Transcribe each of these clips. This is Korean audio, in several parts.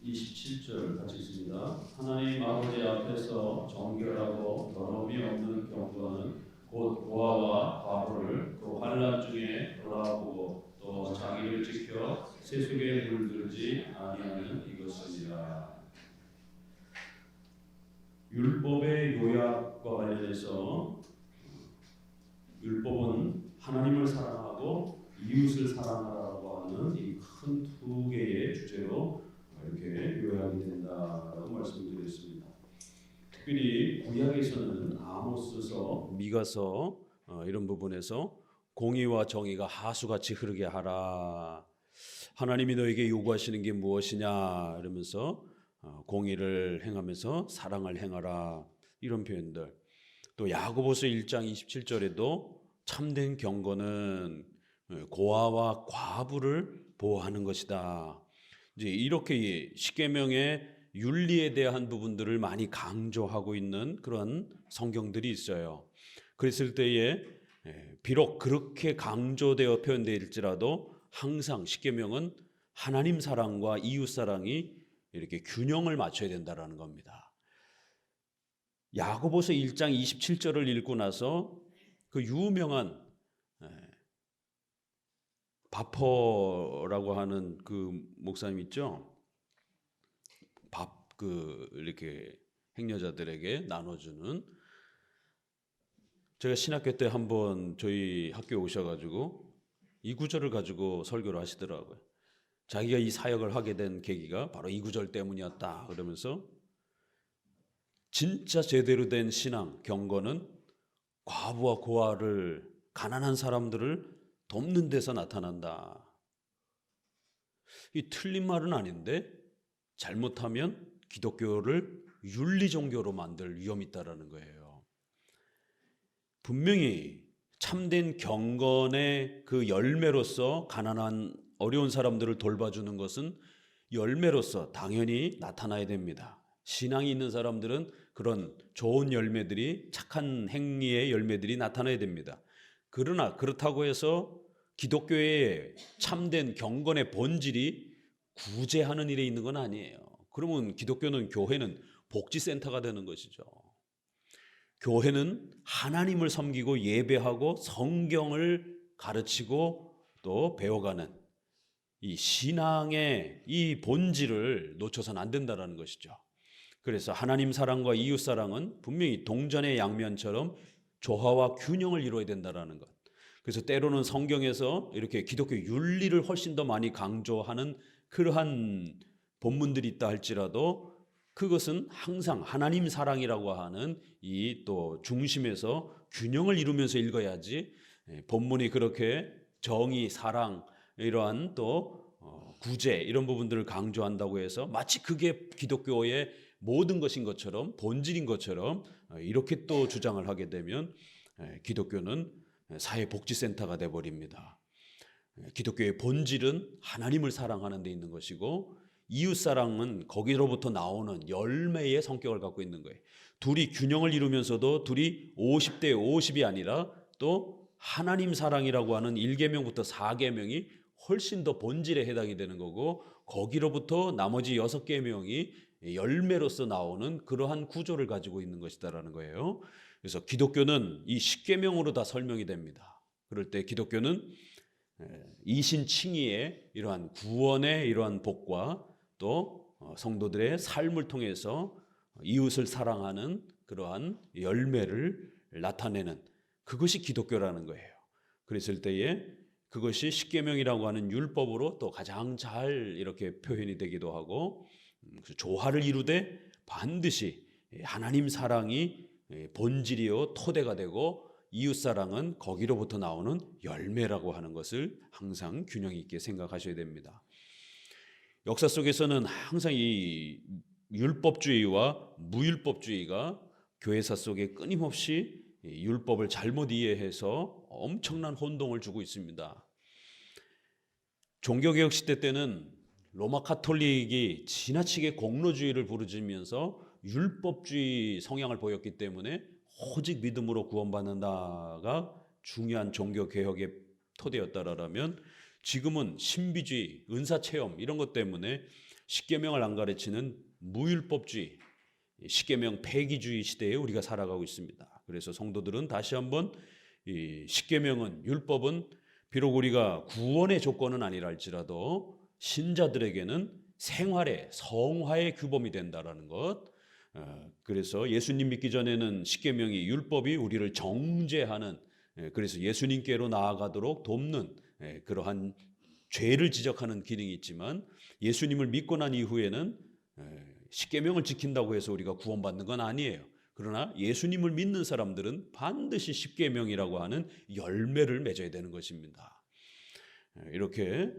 27절 같이 있습니다. 하나님 아버지 앞에서 정결하고 더러움이 없는 경건은 곧 고아와 과부를 또 환난 중에 돌아보고 또 자기를 지켜 세속에 물들지 아니하는 이것이니라. 율법의 요약과 관련해서 율법은 하나님을 사랑하고 이웃을 사랑하라고 하는 이 큰 두 개의 주제로 이렇게 요약이 된다라고 말씀드렸습니다. 특별히 구약에서는 아모스서, 미가서 이런 부분에서 공의와 정의가 하수같이 흐르게 하라. 하나님이 너에게 요구하시는 게 무엇이냐 이러면서 공의를 행하면서 사랑을 행하라 이런 표현들. 또 야고보서 1장 27절에도 참된 경건은 고아와 과부를 보호하는 것이다. 이제 이렇게 십계명의 윤리에 대한 부분들을 많이 강조하고 있는 그런 성경들이 있어요. 그랬을 때에 비록 그렇게 강조되어 표현되일지라도 항상 십계명은 하나님 사랑과 이웃 사랑이 이렇게 균형을 맞춰야 된다라는 겁니다. 야고보서 1장 27절을 읽고 나서 그 유명한 바퍼라고 하는 그 목사님 있죠? 이렇게 행여자들에게 나눠주는, 제가 신학교 때 한번 저희 학교에 오셔가지고 이 구절을 가지고 설교를 하시더라고요. 자기가 이 사역을 하게 된 계기가 바로 이 구절 때문이었다 그러면서 진짜 제대로 된 신앙, 경건은 과부와 고아를, 가난한 사람들을 돕는 데서 나타난다. 이 틀린 말은 아닌데 잘못하면 기독교를 윤리 종교로 만들 위험이 있다라는 거예요. 분명히 참된 경건의 그 열매로서 가난한 어려운 사람들을 돌봐주는 것은 열매로서 당연히 나타나야 됩니다. 신앙이 있는 사람들은 그런 좋은 열매들이, 착한 행위의 열매들이 나타나야 됩니다. 그러나 그렇다고 해서 기독교의 참된 경건의 본질이 구제하는 일에 있는 건 아니에요. 그러면 기독교는, 교회는 복지센터가 되는 것이죠. 교회는 하나님을 섬기고 예배하고 성경을 가르치고 또 배워가는 이 신앙의 이 본질을 놓쳐서는 안 된다는 것이죠. 그래서 하나님 사랑과 이웃 사랑은 분명히 동전의 양면처럼 조화와 균형을 이루어야 된다는 것. 그래서 때로는 성경에서 이렇게 기독교 윤리를 훨씬 더 많이 강조하는 그러한 본문들이 있다 할지라도 그것은 항상 하나님 사랑이라고 하는 이 또 중심에서 균형을 이루면서 읽어야지, 본문이 그렇게 정의, 사랑, 이러한 또 구제 이런 부분들을 강조한다고 해서 마치 그게 기독교의 모든 것인 것처럼, 본질인 것처럼 이렇게 또 주장을 하게 되면 기독교는 사회복지센터가 되어버립니다. 기독교의 본질은 하나님을 사랑하는 데 있는 것이고 이웃사랑은 거기로부터 나오는 열매의 성격을 갖고 있는 거예요. 둘이 균형을 이루면서도 둘이 50대 50이 아니라 또 하나님 사랑이라고 하는 1계명부터 4계명이 훨씬 더 본질에 해당이 되는 거고 거기로부터 나머지 6계명이 열매로서 나오는 그러한 구조를 가지고 있는 것이다라는 거예요. 그래서 기독교는 이 10계명으로 다 설명이 됩니다. 그럴 때 기독교는 이신칭의의 이러한 구원의 이러한 복과 또 성도들의 삶을 통해서 이웃을 사랑하는 그러한 열매를 나타내는 그것이 기독교라는 거예요. 그랬을 때에 그것이 십계명이라고 하는 율법으로 또 가장 잘 이렇게 표현이 되기도 하고 조화를 이루되 반드시 하나님 사랑이 본질이요 토대가 되고 이웃사랑은 거기로부터 나오는 열매라고 하는 것을 항상 균형 있게 생각하셔야 됩니다. 역사 속에서는 항상 이 율법주의와 무율법주의가 교회사 속에 끊임없이 율법을 잘못 이해해서 엄청난 혼동을 주고 있습니다. 종교개혁 시대 때는 로마 카톨릭이 지나치게 공로주의를 부르짖으면서 율법주의 성향을 보였기 때문에 오직 믿음으로 구원받는다가 중요한 종교개혁의 토대였다라면 지금은 신비주의, 은사체험 이런 것 때문에 십계명을 안 가르치는 무율법주의, 십계명 폐기주의 시대에 우리가 살아가고 있습니다. 그래서 성도들은 다시 한번 이 십계명은, 율법은 비록 우리가 구원의 조건은 아니라 할지라도 신자들에게는 생활의 성화의 규범이 된다라는 것. 그래서 예수님 믿기 전에는 십계명이, 율법이 우리를 정죄하는, 그래서 예수님께로 나아가도록 돕는 그러한 죄를 지적하는 기능이 있지만, 예수님을 믿고 난 이후에는 십계명을 지킨다고 해서 우리가 구원받는 건 아니에요. 그러나 예수님을 믿는 사람들은 반드시 십계명이라고 하는 열매를 맺어야 되는 것입니다. 이렇게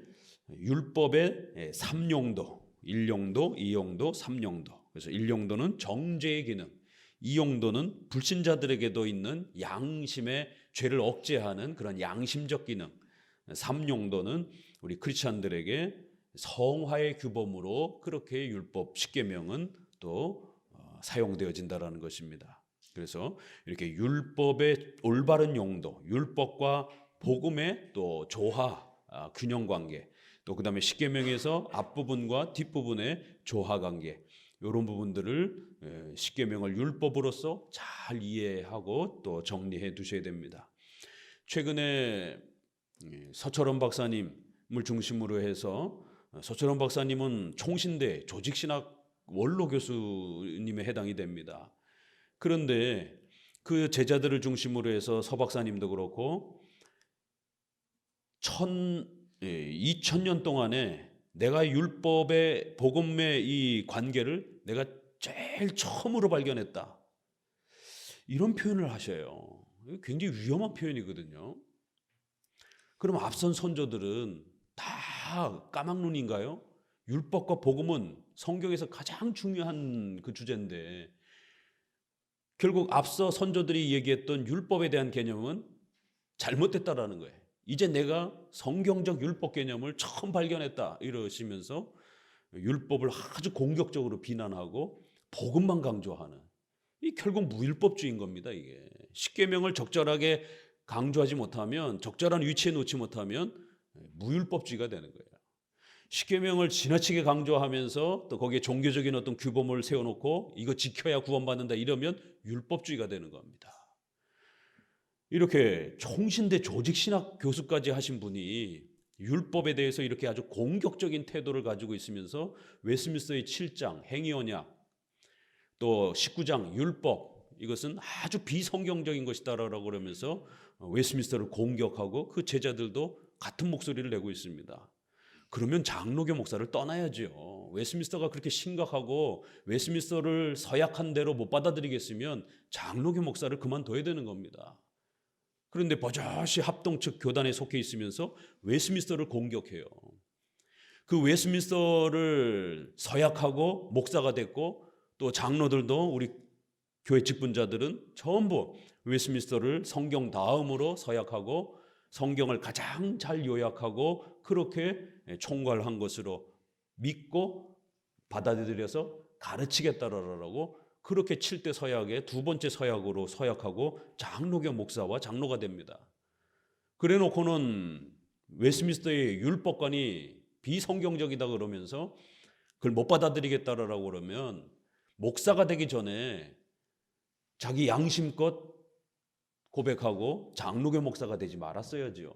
율법의 3용도, 1용도, 2용도, 3용도. 그래서 1용도는 정죄의 기능, 2용도는 불신자들에게도 있는 양심의 죄를 억제하는 그런 양심적 기능, 3용도는 우리 크리스찬들에게 성화의 규범으로 그렇게 율법 십계명은 또 사용되어진다라는 것입니다. 그래서 이렇게 율법의 올바른 용도, 율법과 복음의 또 조화, 균형 관계, 또 그다음에 십계명에서 앞부분과 뒷부분의 조화 관계, 이런 부분들을 십계명을 율법으로서 잘 이해하고 또 정리해 두셔야 됩니다. 최근에 서철원 박사님을 중심으로 해서, 서철원 박사님은 총신대 조직신학 원로 교수님에 해당이 됩니다. 그런데 그 제자들을 중심으로 해서 서 박사님도 그렇고 2000년 동안에 내가 율법의 복음의 이 관계를 내가 제일 처음으로 발견했다, 이런 표현을 하셔요. 굉장히 위험한 표현이거든요. 그럼 앞선 선조들은 다 까막눈인가요? 율법과 복음은 성경에서 가장 중요한 그 주제인데, 결국 앞서 선조들이 얘기했던 율법에 대한 개념은 잘못됐다라는 거예요. 이제 내가 성경적 율법 개념을 처음 발견했다 이러시면서 율법을 아주 공격적으로 비난하고 복음만 강조하는, 이 결국 무율법주의인 겁니다. 이게 십계명을 적절하게 강조하지 못하면, 적절한 위치에 놓지 못하면 무율법주의가 되는 거예요. 십계명을 지나치게 강조하면서 또 거기에 종교적인 어떤 규범을 세워놓고 이거 지켜야 구원받는다 이러면 율법주의가 되는 겁니다. 이렇게 총신대 조직신학 교수까지 하신 분이 율법에 대해서 이렇게 아주 공격적인 태도를 가지고 있으면서 웨스민스터의 7장 행위언약, 또 19장 율법, 이것은 아주 비성경적인 것이다라고 그러면서 웨스민스터를 공격하고 그 제자들도 같은 목소리를 내고 있습니다. 그러면 장로교 목사를 떠나야죠. 웨스민스터가 그렇게 심각하고 웨스민스터를 서약한 대로 못 받아들이겠으면 장로교 목사를 그만둬야 되는 겁니다. 그런데 버젓이 합동 측 교단에 속해 있으면서 웨스민스터를 공격해요. 그 웨스민스터를 서약하고 목사가 됐고, 또 장로들도, 우리 교회 직분자들은 전부 웨스민스터를 성경 다음으로 서약하고 성경을 가장 잘 요약하고 그렇게 총괄한 것으로 믿고 받아들여서 가르치겠다라고 그렇게 7대 서약의 두 번째 서약으로 서약하고 장로교 목사와 장로가 됩니다. 그래 놓고는 웨스민스터의 율법관이 비성경적이다 그러면서 그걸 못 받아들이겠다라고 그러면 목사가 되기 전에 자기 양심껏 고백하고 장로교 목사가 되지 말았어야죠.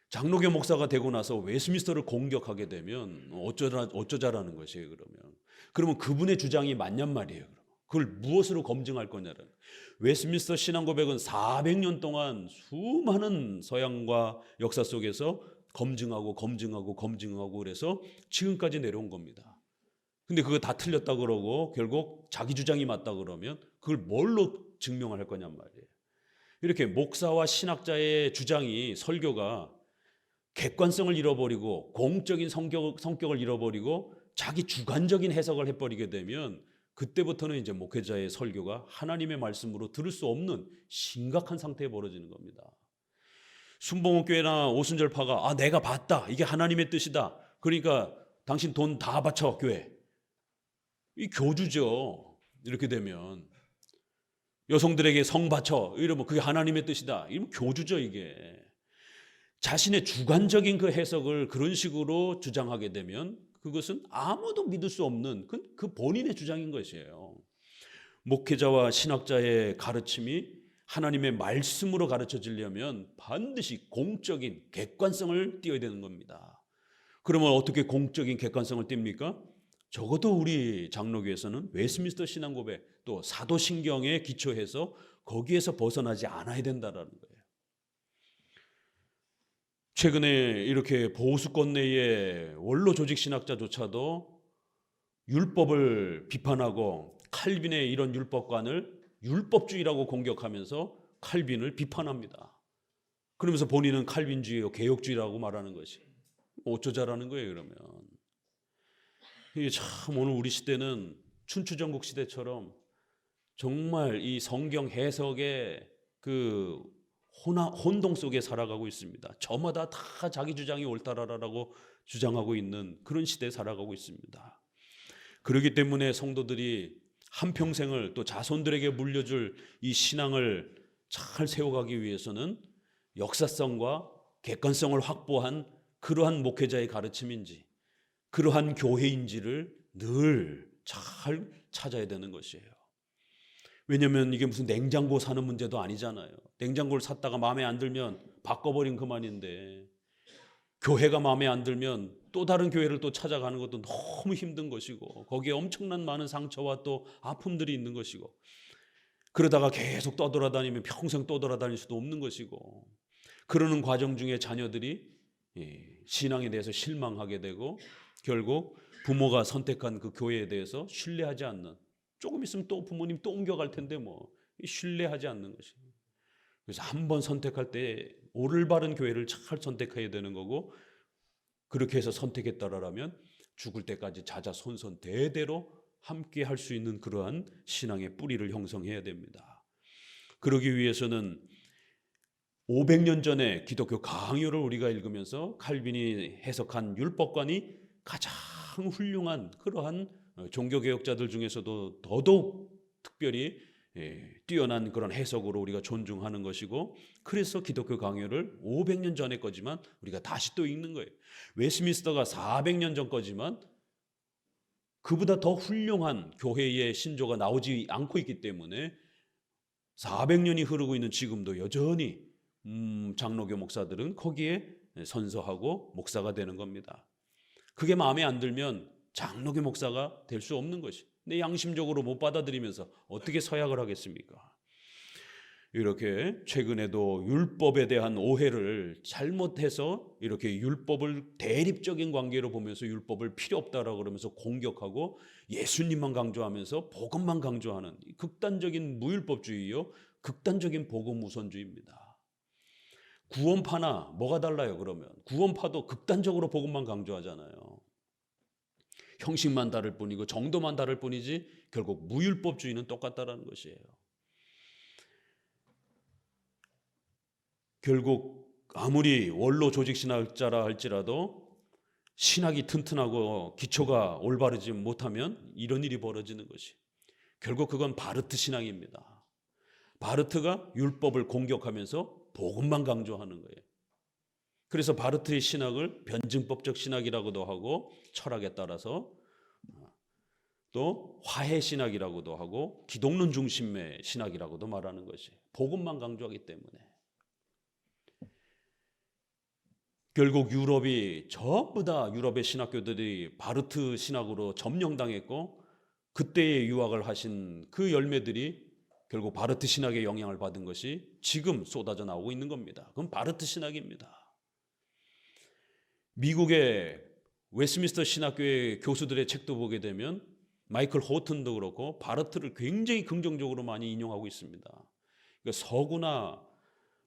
장로교 목사가 되고 나서 웨스민스터를 공격하게 되면 어쩌자라는 것이에요. 그러면 그분의 주장이 맞냔 말이에요. 그걸 무엇으로 검증할 거냐는. 웨스민스터 신앙 고백은 400년 동안 수많은 서양과 역사 속에서 검증하고 그래서 지금까지 내려온 겁니다. 근데 그거 다 틀렸다 그러고 결국 자기 주장이 맞다 그러면 그걸 뭘로 증명을 할 거냔 말이에요. 이렇게 목사와 신학자의 주장이, 설교가 객관성을 잃어버리고 공적인 성격을 잃어버리고 자기 주관적인 해석을 해버리게 되면 그때부터는 이제 목회자의 설교가 하나님의 말씀으로 들을 수 없는 심각한 상태에 벌어지는 겁니다. 순복음교회나 오순절파가 내가 봤다, 이게 하나님의 뜻이다, 그러니까 당신 돈 다 바쳐 교회, 이 교주죠. 이렇게 되면 여성들에게 성 바쳐 이러면 그게 하나님의 뜻이다, 이러면 교주죠. 이게 자신의 주관적인 그 해석을 그런 식으로 주장하게 되면 그것은 아무도 믿을 수 없는 그 본인의 주장인 것이에요. 목회자와 신학자의 가르침이 하나님의 말씀으로 가르쳐지려면 반드시 공적인 객관성을 띄어야 되는 겁니다. 그러면 어떻게 공적인 객관성을 띱니까? 적어도 우리 장로교에서는 웨스민스터 신앙고백 또 사도신경에 기초해서 거기에서 벗어나지 않아야 된다라는 거예요. 최근에 이렇게 보수권 내의 원로 조직 신학자조차도 율법을 비판하고 칼빈의 이런 율법관을 율법주의라고 공격하면서 칼빈을 비판합니다. 그러면서 본인은 칼빈주의요 개혁주의라고 말하는 것이 어쩌자라는 거예요. 그러면 이게 참 오늘 우리 시대는 춘추전국 시대처럼 정말 이 성경 해석의 그 혼동 속에 살아가고 있습니다. 저마다 다 자기 주장이 옳다라고 주장하고 있는 그런 시대에 살아가고 있습니다. 그렇기 때문에 성도들이 한평생을 또 자손들에게 물려줄 이 신앙을 잘 세워가기 위해서는 역사성과 객관성을 확보한 그러한 목회자의 가르침인지 그러한 교회인지를 늘 잘 찾아야 되는 것이에요. 왜냐하면 이게 무슨 냉장고 사는 문제도 아니잖아요. 냉장고를 샀다가 마음에 안 들면 바꿔버린 그만인데 교회가 마음에 안 들면 또 다른 교회를 또 찾아가는 것도 너무 힘든 것이고 거기에 엄청난 많은 상처와 또 아픔들이 있는 것이고 그러다가 계속 떠돌아다니면 평생 떠돌아다닐 수도 없는 것이고 그러는 과정 중에 자녀들이 신앙에 대해서 실망하게 되고 결국 부모가 선택한 그 교회에 대해서 신뢰하지 않는 조금 있으면 또 부모님 또 옮겨갈 텐데 뭐 신뢰하지 않는 것이. 그래서 한번 선택할 때 올바른 교회를 잘 선택해야 되는 거고 그렇게 해서 선택했다라면 죽을 때까지 자자손손 대대로 함께 할 수 있는 그러한 신앙의 뿌리를 형성해야 됩니다. 그러기 위해서는 500년 전에 기독교 강요를 우리가 읽으면서 칼빈이 해석한 율법관이 가장 훌륭한 그러한 종교개혁자들 중에서도 더더욱 특별히 뛰어난 그런 해석으로 우리가 존중하는 것이고 그래서 기독교 강요를 500년 전의 거지만 우리가 다시 또 읽는 거예요. 웨스민스터가 400년 전 거지만 그보다 더 훌륭한 교회의 신조가 나오지 않고 있기 때문에 400년이 흐르고 있는 지금도 여전히 장로교 목사들은 거기에 선서하고 목사가 되는 겁니다. 그게 마음에 안 들면 장로교 목사가 될 수 없는 것이. 내 양심적으로 못 받아들이면서 어떻게 서약을 하겠습니까? 이렇게 최근에도 율법에 대한 오해를 잘못해서 이렇게 율법을 대립적인 관계로 보면서 율법을 필요 없다라고 그러면서 공격하고 예수님만 강조하면서 복음만 강조하는 극단적인 무율법주의요, 극단적인 복음 우선주의입니다. 구원파나 뭐가 달라요? 그러면 구원파도 극단적으로 복음만 강조하잖아요. 형식만 다를 뿐이고 정도만 다를 뿐이지 결국 무율법주의는 똑같다라는 것이에요. 결국 아무리 원로 조직신학자라 할지라도 신학이 튼튼하고 기초가 올바르지 못하면 이런 일이 벌어지는 것이 결국 그건 바르트 신앙입니다. 바르트가 율법을 공격하면서 복음만 강조하는 거예요. 그래서 바르트의 신학을 변증법적 신학이라고도 하고 철학에 따라서 또 화해 신학이라고도 하고 기독론 중심의 신학이라고도 말하는 것이 복음만 강조하기 때문에 결국 유럽이 전부 다 유럽의 신학교들이 바르트 신학으로 점령당했고 그때의 유학을 하신 그 열매들이 결국 바르트 신학의 영향을 받은 것이 지금 쏟아져 나오고 있는 겁니다. 그건 바르트 신학입니다. 미국의 웨스민스터 신학교의 교수들의 책도 보게 되면 마이클 호튼도 그렇고 바르트를 굉장히 긍정적으로 많이 인용하고 있습니다. 그러니까 서구나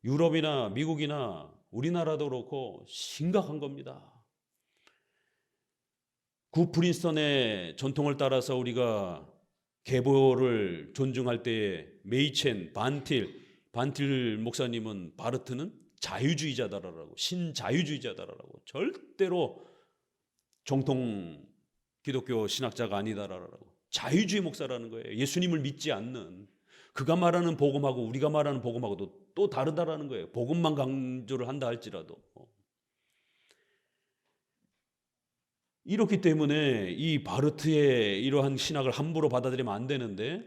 유럽이나 미국이나 우리나라도 그렇고 심각한 겁니다. 구 프린스턴의 전통을 따라서 우리가 계보를 존중할 때에 메이첸, 반틸 목사님은 바르트는 자유주의자다라고 신자유주의자다라고 절대로 정통 기독교 신학자가 아니다라고 자유주의 목사라는 거예요. 예수님을 믿지 않는 그가 말하는 복음하고 우리가 말하는 복음하고도 또 다르다라는 거예요. 복음만 강조를 한다 할지라도 이렇기 때문에 이 바르트의 이러한 신학을 함부로 받아들이면 안 되는데,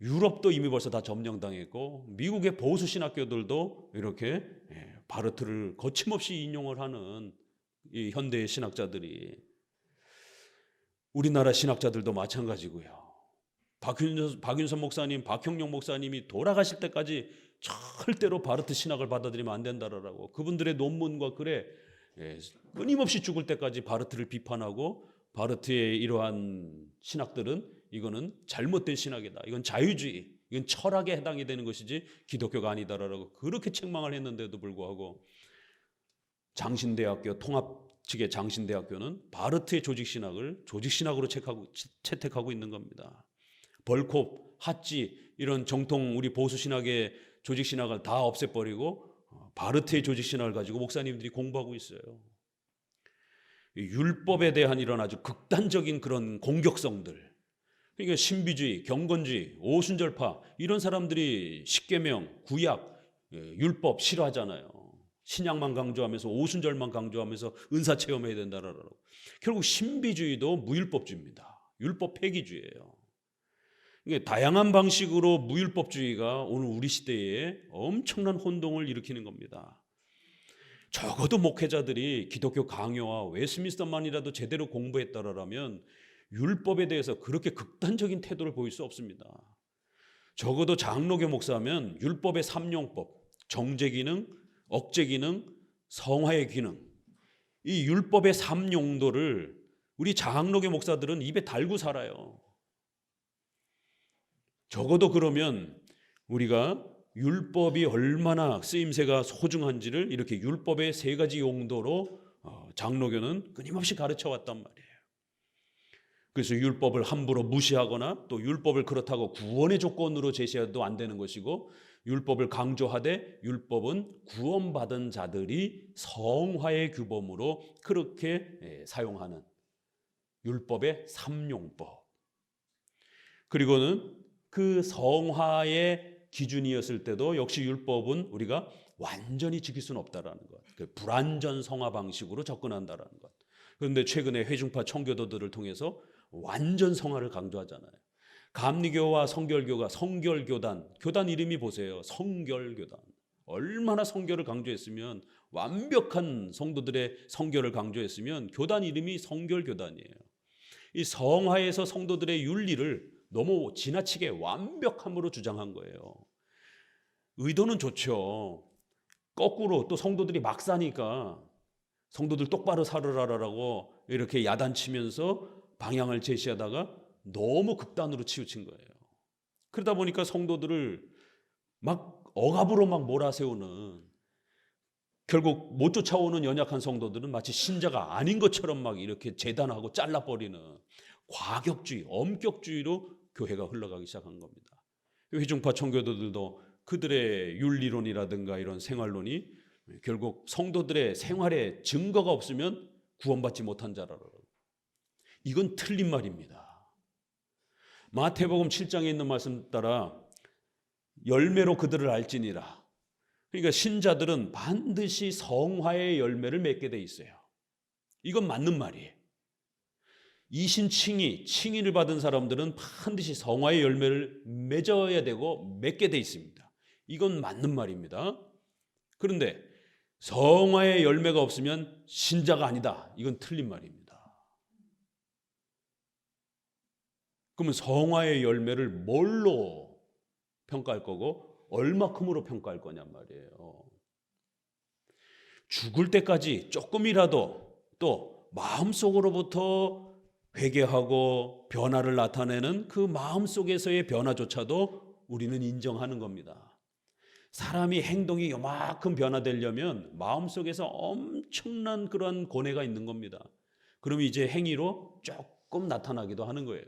유럽도 이미 벌써 다 점령당했고 미국의 보수 신학교들도 이렇게 바르트를 거침없이 인용을 하는 이 현대의 신학자들이, 우리나라 신학자들도 마찬가지고요. 박윤선 목사님, 박형룡 목사님이 돌아가실 때까지 절대로 바르트 신학을 받아들이면 안 된다라고 그분들의 논문과 글에 끊임없이 죽을 때까지 바르트를 비판하고, 바르트의 이러한 신학들은 이거는 잘못된 신학이다, 이건 자유주의, 이건 철학에 해당이 되는 것이지 기독교가 아니다라고 그렇게 책망을 했는데도 불구하고, 장신대학교 통합 측의 장신대학교는 바르트의 조직신학을 조직신학으로 채택하고 있는 겁니다. 벌콥, 하찌 이런 정통 우리 보수신학의 조직신학을 다 없애버리고 바르트의 조직신학을 가지고 목사님들이 공부하고 있어요. 율법에 대한 이런 아주 극단적인 그런 공격성들, 그러니까 신비주의, 경건주의, 오순절파 이런 사람들이 십계명, 구약, 율법 싫어하잖아요. 신약만 강조하면서 오순절만 강조하면서 은사 체험해야 된다라고. 결국 신비주의도 무율법주의입니다. 율법 폐기주의예요. 다양한 방식으로 무율법주의가 오늘 우리 시대에 엄청난 혼동을 일으키는 겁니다. 적어도 목회자들이 기독교 강요와 웨스민스터만이라도 제대로 공부했다라면 율법에 대해서 그렇게 극단적인 태도를 보일 수 없습니다. 적어도 장로교 목사면 율법의 삼용법, 정죄기능, 억제기능, 성화의 기능, 이 율법의 삼용도를 우리 장로교 목사들은 입에 달고 살아요. 적어도 그러면 우리가 율법이 얼마나 쓰임새가 소중한지를 이렇게 율법의 세 가지 용도로 장로교는 끊임없이 가르쳐 왔단 말이에요. 그래서 율법을 함부로 무시하거나 또 율법을 그렇다고 구원의 조건으로 제시해도 안 되는 것이고, 율법을 강조하되 율법은 구원받은 자들이 성화의 규범으로 그렇게 사용하는 율법의 삼용법, 그리고는 그 성화의 기준이었을 때도 역시 율법은 우리가 완전히 지킬 수는 없다라는 것, 그 불완전 성화 방식으로 접근한다라는 것. 그런데 최근에 회중파 청교도들을 통해서 완전 성화를 강조하잖아요. 감리교와 성결교가 성결교단, 교단 이름이 보세요. 성결교단. 얼마나 성결을 강조했으면, 완벽한 성도들의 성결을 강조했으면 교단 이름이 성결교단이에요. 이 성화에서 성도들의 윤리를 너무 지나치게 완벽함으로 주장한 거예요. 의도는 좋죠. 거꾸로 또 성도들이 막 사니까 성도들 똑바로 살으라라고 이렇게 야단치면서 방향을 제시하다가 너무 극단으로 치우친 거예요. 그러다 보니까 성도들을 막 억압으로 막 몰아세우는, 결국 못 쫓아오는 연약한 성도들은 마치 신자가 아닌 것처럼 막 이렇게 재단하고 잘라버리는 과격주의, 엄격주의로 교회가 흘러가기 시작한 겁니다. 회중파 청교도들도 그들의 윤리론이라든가 이런 생활론이 결국 성도들의 생활에 증거가 없으면 구원받지 못한 자라고. 이건 틀린 말입니다. 마태복음 7장에 있는 말씀 따라 열매로 그들을 알지니라. 그러니까 신자들은 반드시 성화의 열매를 맺게 돼 있어요. 이건 맞는 말이에요. 칭의를 받은 사람들은 반드시 성화의 열매를 맺어야 되고 맺게 돼 있습니다. 이건 맞는 말입니다. 그런데 성화의 열매가 없으면 신자가 아니다. 이건 틀린 말입니다. 그러면 성화의 열매를 뭘로 평가할 거고 얼마큼으로 평가할 거냔 말이에요. 죽을 때까지 조금이라도 또 마음속으로부터 회개하고 변화를 나타내는 그 마음속에서의 변화조차도 우리는 인정하는 겁니다. 사람이 행동이 요만큼 변화되려면 마음속에서 엄청난 그런 고뇌가 있는 겁니다. 그럼 이제 행위로 조금 나타나기도 하는 거예요.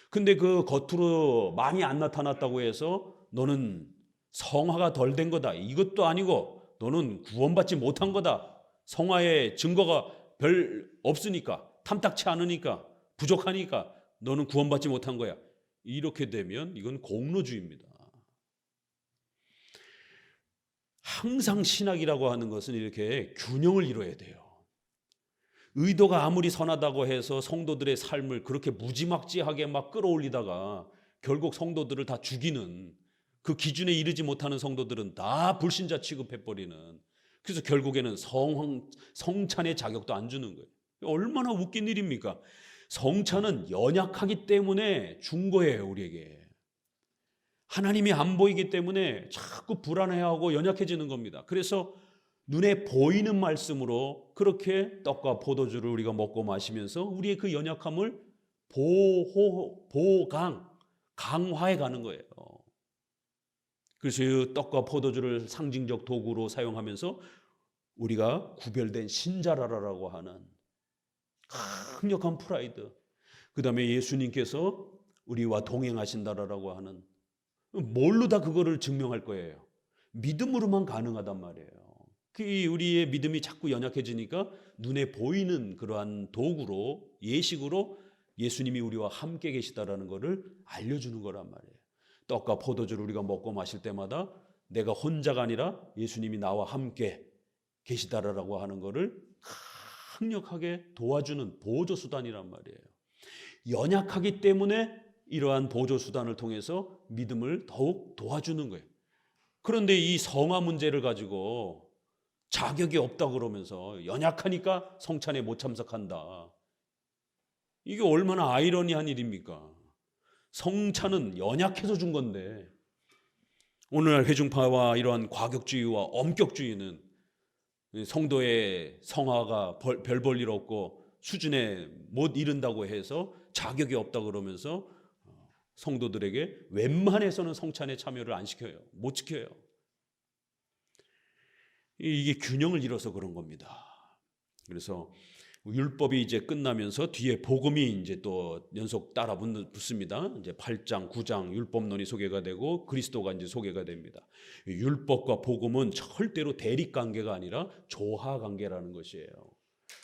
근데 그 겉으로 많이 안 나타났다고 해서 너는 성화가 덜 된 거다, 이것도 아니고 너는 구원받지 못한 거다, 성화의 증거가 별 없으니까, 탐탁치 않으니까, 부족하니까 너는 구원받지 못한 거야, 이렇게 되면 이건 공로주의입니다. 항상 신학이라고 하는 것은 이렇게 균형을 이뤄야 돼요. 의도가 아무리 선하다고 해서 성도들의 삶을 그렇게 무지막지하게 막 끌어올리다가 결국 성도들을 다 죽이는, 그 기준에 이르지 못하는 성도들은 다 불신자 취급해버리는, 그래서 결국에는 성찬의 자격도 안 주는 거예요. 얼마나 웃긴 일입니까? 성찬은 연약하기 때문에 준 거예요, 우리에게. 하나님이 안 보이기 때문에 자꾸 불안해하고 연약해지는 겁니다. 그래서 눈에 보이는 말씀으로 그렇게 떡과 포도주를 우리가 먹고 마시면서 우리의 그 연약함을 강화해 가는 거예요. 그래서 이 떡과 포도주를 상징적 도구로 사용하면서 우리가 구별된 신자라고 하는 강력한 프라이드, 그 다음에 예수님께서 우리와 동행하신다라고 하는, 뭘로 다 그거를 증명할 거예요? 믿음으로만 가능하단 말이에요. 우리의 믿음이 자꾸 연약해지니까 눈에 보이는 그러한 도구로, 예식으로 예수님이 우리와 함께 계시다라는 것을 알려주는 거란 말이에요. 떡과 포도주를 우리가 먹고 마실 때마다 내가 혼자가 아니라 예수님이 나와 함께 계시다라고 하는 것을 강력하게 도와주는 보조수단이란 말이에요. 연약하기 때문에 이러한 보조수단을 통해서 믿음을 더욱 도와주는 거예요. 그런데 이 성화 문제를 가지고 자격이 없다 그러면서 연약하니까 성찬에 못 참석한다. 이게 얼마나 아이러니한 일입니까? 성찬은 연약해서 준 건데, 오늘날 회중파와 이러한 과격주의와 엄격주의는 성도의 성화가 별 볼 일 없고 수준에 못 이른다고 해서 자격이 없다 그러면서 성도들에게 웬만해서는 성찬에 참여를 안 시켜요. 못 지켜요. 이게 균형을 잃어서 그런 겁니다. 그래서 율법이 이제 끝나면서 뒤에 복음이 이제 또 연속 따라 붙습니다. 이제 8장, 9장 율법론이 소개가 되고 그리스도가 이제 소개가 됩니다. 율법과 복음은 절대로 대립 관계가 아니라 조화 관계라는 것이에요.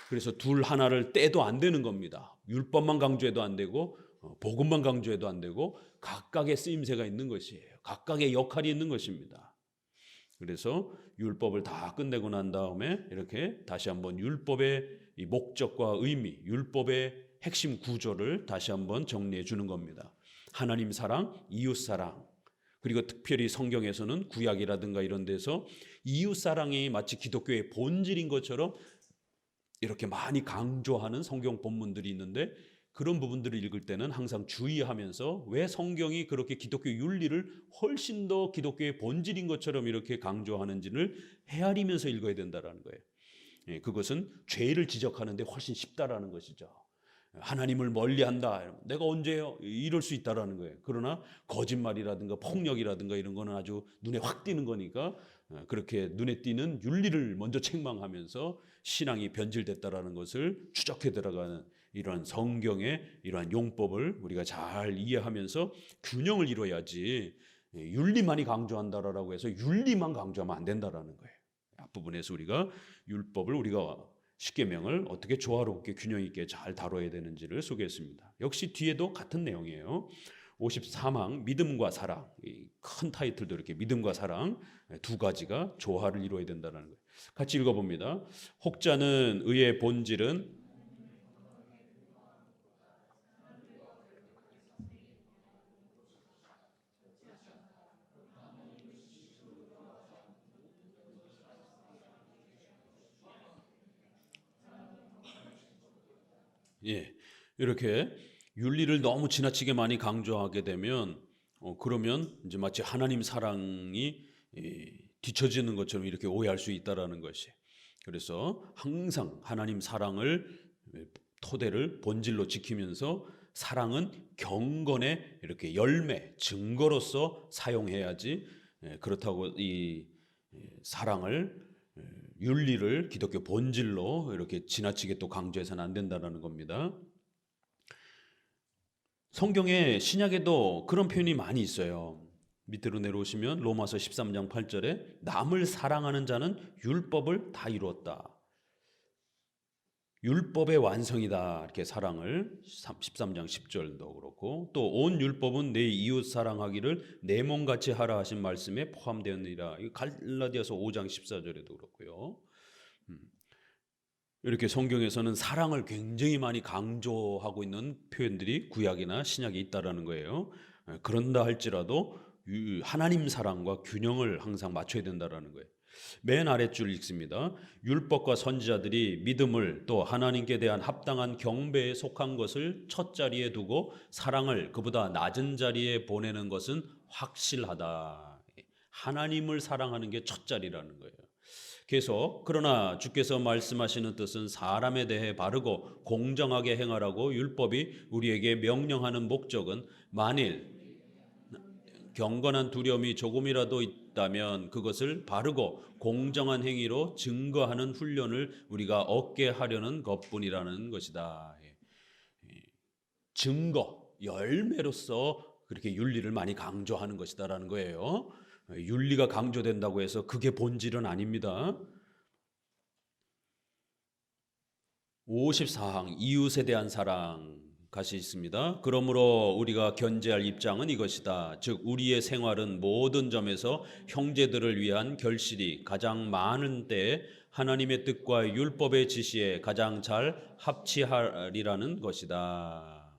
그래서 둘 하나를 떼도 안 되는 겁니다. 율법만 강조해도 안 되고 복음만 강조해도 안 되고 각각의 쓰임새가 있는 것이에요. 각각의 역할이 있는 것입니다. 그래서 율법을 다 끝내고 난 다음에 이렇게 다시 한번 율법의 이 목적과 의미, 율법의 핵심 구조를 다시 한번 정리해 주는 겁니다. 하나님 사랑, 이웃 사랑, 그리고 특별히 성경에서는 구약이라든가 이런 데서 이웃 사랑이 마치 기독교의 본질인 것처럼 이렇게 많이 강조하는 성경 본문들이 있는데, 그런 부분들을 읽을 때는 항상 주의하면서 왜 성경이 그렇게 기독교 윤리를 훨씬 더 기독교의 본질인 것처럼 이렇게 강조하는지를 헤아리면서 읽어야 된다는 거예요. 그것은 죄를 지적하는데 훨씬 쉽다라는 것이죠. 하나님을 멀리한다, 내가 언제요? 이럴 수 있다라는 거예요. 그러나 거짓말이라든가 폭력이라든가 이런 거는 아주 눈에 확 띄는 거니까 그렇게 눈에 띄는 윤리를 먼저 책망하면서 신앙이 변질됐다라는 것을 추적해 들어가는 이러한 성경의 이러한 용법을 우리가 잘 이해하면서 균형을 이뤄야지, 윤리만이 강조한다라고 해서 윤리만 강조하면 안 된다라는 거예요. 앞부분에서 우리가 율법을, 우리가 십계명을 어떻게 조화롭게 균형 있게 잘 다뤄야 되는지를 소개했습니다. 역시 뒤에도 같은 내용이에요. 54망 믿음과 사랑, 큰 타이틀도 이렇게 믿음과 사랑 두 가지가 조화를 이루어야 된다는 거예요. 같이 읽어봅니다. 혹자는 의의 본질은 이렇게 윤리를 너무 지나치게 많이 강조하게 되면 그러면 이제 마치 하나님 사랑이 뒤처지는 것처럼 이렇게 오해할 수 있다라는 것이. 그래서 항상 하나님 사랑을 토대를 본질로 지키면서 사랑은 경건의 이렇게 열매, 증거로서 사용해야지, 그렇다고 이 사랑을, 윤리를 기독교 본질로 이렇게 지나치게 또 강조해서는 안 된다는 겁니다. 성경에 신약에도 그런 표현이 많이 있어요. 밑으로 내려오시면 로마서 13장 8절에 남을 사랑하는 자는 율법을 다 이루었다. 율법의 완성이다, 이렇게 사랑을 13장 10절도 그렇고, 또 온 율법은 내 이웃 사랑하기를 내 몸같이 하라 하신 말씀에 포함되었느니라. 갈라디아서 5장 14절에도 그렇고요. 이렇게 성경에서는 사랑을 굉장히 많이 강조하고 있는 표현들이 구약이나 신약에 있다라는 거예요. 그런다 할지라도 하나님 사랑과 균형을 항상 맞춰야 된다라는 거예요. 맨 아랫줄 읽습니다. 율법과 선지자들이 믿음을 또 하나님께 대한 합당한 경배에 속한 것을 첫 자리에 두고 사랑을 그보다 낮은 자리에 보내는 것은 확실하다. 하나님을 사랑하는 게 첫 자리라는 거예요. 계속 그러나 주께서 말씀하시는 뜻은 사람에 대해 바르고 공정하게 행하라고 율법이 우리에게 명령하는 목적은 만일 경건한 두려움이 조금이라도 있다면 그것을 바르고 공정한 행위로 증거하는 훈련을 우리가 얻게 하려는 것뿐이라는 것이다. 증거, 열매로서 그렇게 윤리를 많이 강조하는 것이다라는 거예요. 윤리가 강조된다고 해서 그게 본질은 아닙니다. 54항 이웃에 대한 사랑 같이 있습니다. 그러므로 우리가 견지할 입장은 이것이다. 즉 우리의 생활은 모든 점에서 형제들을 위한 결실이 가장 많은 때에 하나님의 뜻과 율법의 지시에 가장 잘 합치하리라는 것이다.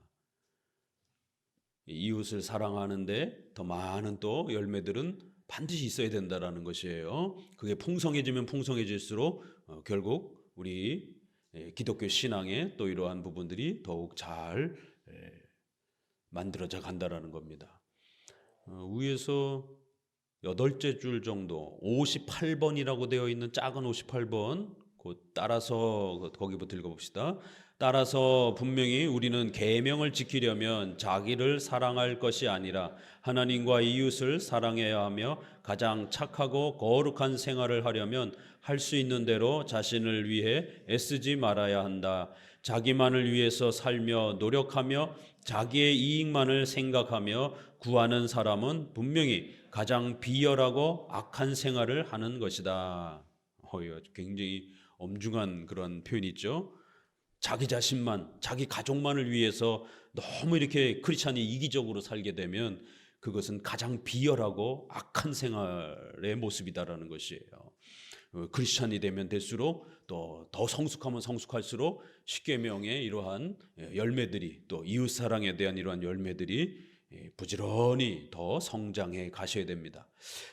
이웃을 사랑하는데 더 많은 또 열매들은 반드시 있어야 된다라는 것이에요. 그게 풍성해지면 풍성해질수록 결국 우리 기독교 신앙의 또 이러한 부분들이 더욱 잘 만들어져 간다라는 겁니다. 위에서 8째 줄 정도 58번이라고 되어 있는 작은 58번 따라서 거기부터 읽어봅시다. 따라서 분명히 우리는 계명을 지키려면 자기를 사랑할 것이 아니라 하나님과 이웃을 사랑해야 하며 가장 착하고 거룩한 생활을 하려면 할 수 있는 대로 자신을 위해 애쓰지 말아야 한다. 자기만을 위해서 살며 노력하며 자기의 이익만을 생각하며 구하는 사람은 분명히 가장 비열하고 악한 생활을 하는 것이다. 굉장히 엄중한 그런 표현이 있죠. 자기 자신만, 자기 가족만을 위해서 너무 이렇게 크리스찬이 이기적으로 살게 되면 그것은 가장 비열하고 악한 생활의 모습이다라는 것이에요. 크리스찬이 되면 될수록 또 더 성숙하면 성숙할수록 십계명의 이러한 열매들이 또 이웃 사랑에 대한 이러한 열매들이 부지런히 더 성장해 가셔야 됩니다.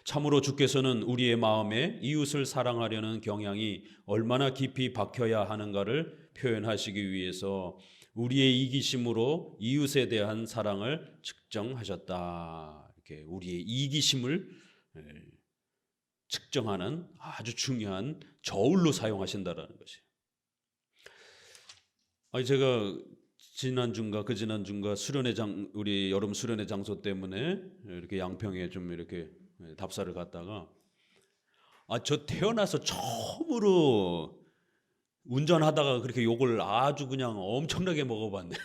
참으로 주께서는 우리의 마음에 이웃을 사랑하려는 경향이 얼마나 깊이 박혀야 하는가를 표현하시기 위해서 우리의 이기심으로 이웃에 대한 사랑을 측정하셨다. 이렇게 우리의 이기심을 측정하는 아주 중요한 저울로 사용하신다라는 것이에요. 제가 지난주인가 그지난주인가 우리 여름 수련회 장소 때문에 이렇게 양평에 좀 이렇게 답사를 갔다가 저 태어나서 처음으로 운전하다가 그렇게 욕을 아주 그냥 엄청나게 먹어봤네요.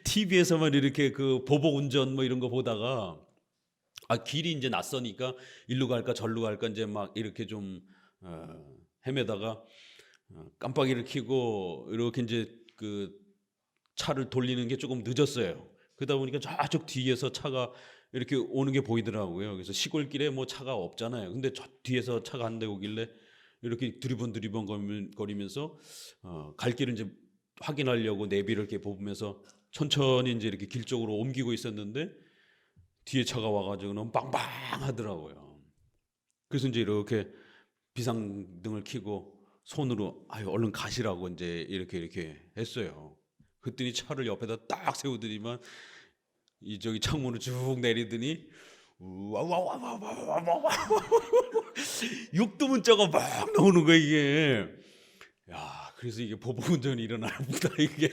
TV에서만 이렇게 그 보복 운전 뭐 이런 거 보다가 길이 이제 낯서니까 일로 갈까 절로 갈까 이제 막 이렇게 좀 헤매다가 깜빡이를 켜고 이렇게 이제 그 차를 돌리는 게 조금 늦었어요. 그러다 보니까 저쪽 뒤에서 차가 이렇게 오는 게 보이더라고요. 그래서 시골길에 뭐 차가 없잖아요. 근데 저 뒤에서 차가 한 대 오길래 이렇게 두리번 거리면서 갈 길을 이제 확인하려고 내비를 이렇게 보면서 천천히 이제 이렇게 길 쪽으로 옮기고 있었는데 뒤에 차가 와가지고 너무 빵빵하더라고요. 그래서 이제 이렇게 비상등을 켜고 손으로 얼른 가시라고 이제 이렇게 했어요. 그랬더니 차를 옆에다 딱 세우더니만 저기 창문을 쭉 내리더니 와와와와와와와 육두문자가 막 나오는 거야 이게. 그래서 이게 보복운전이 일어나나 보다 이게.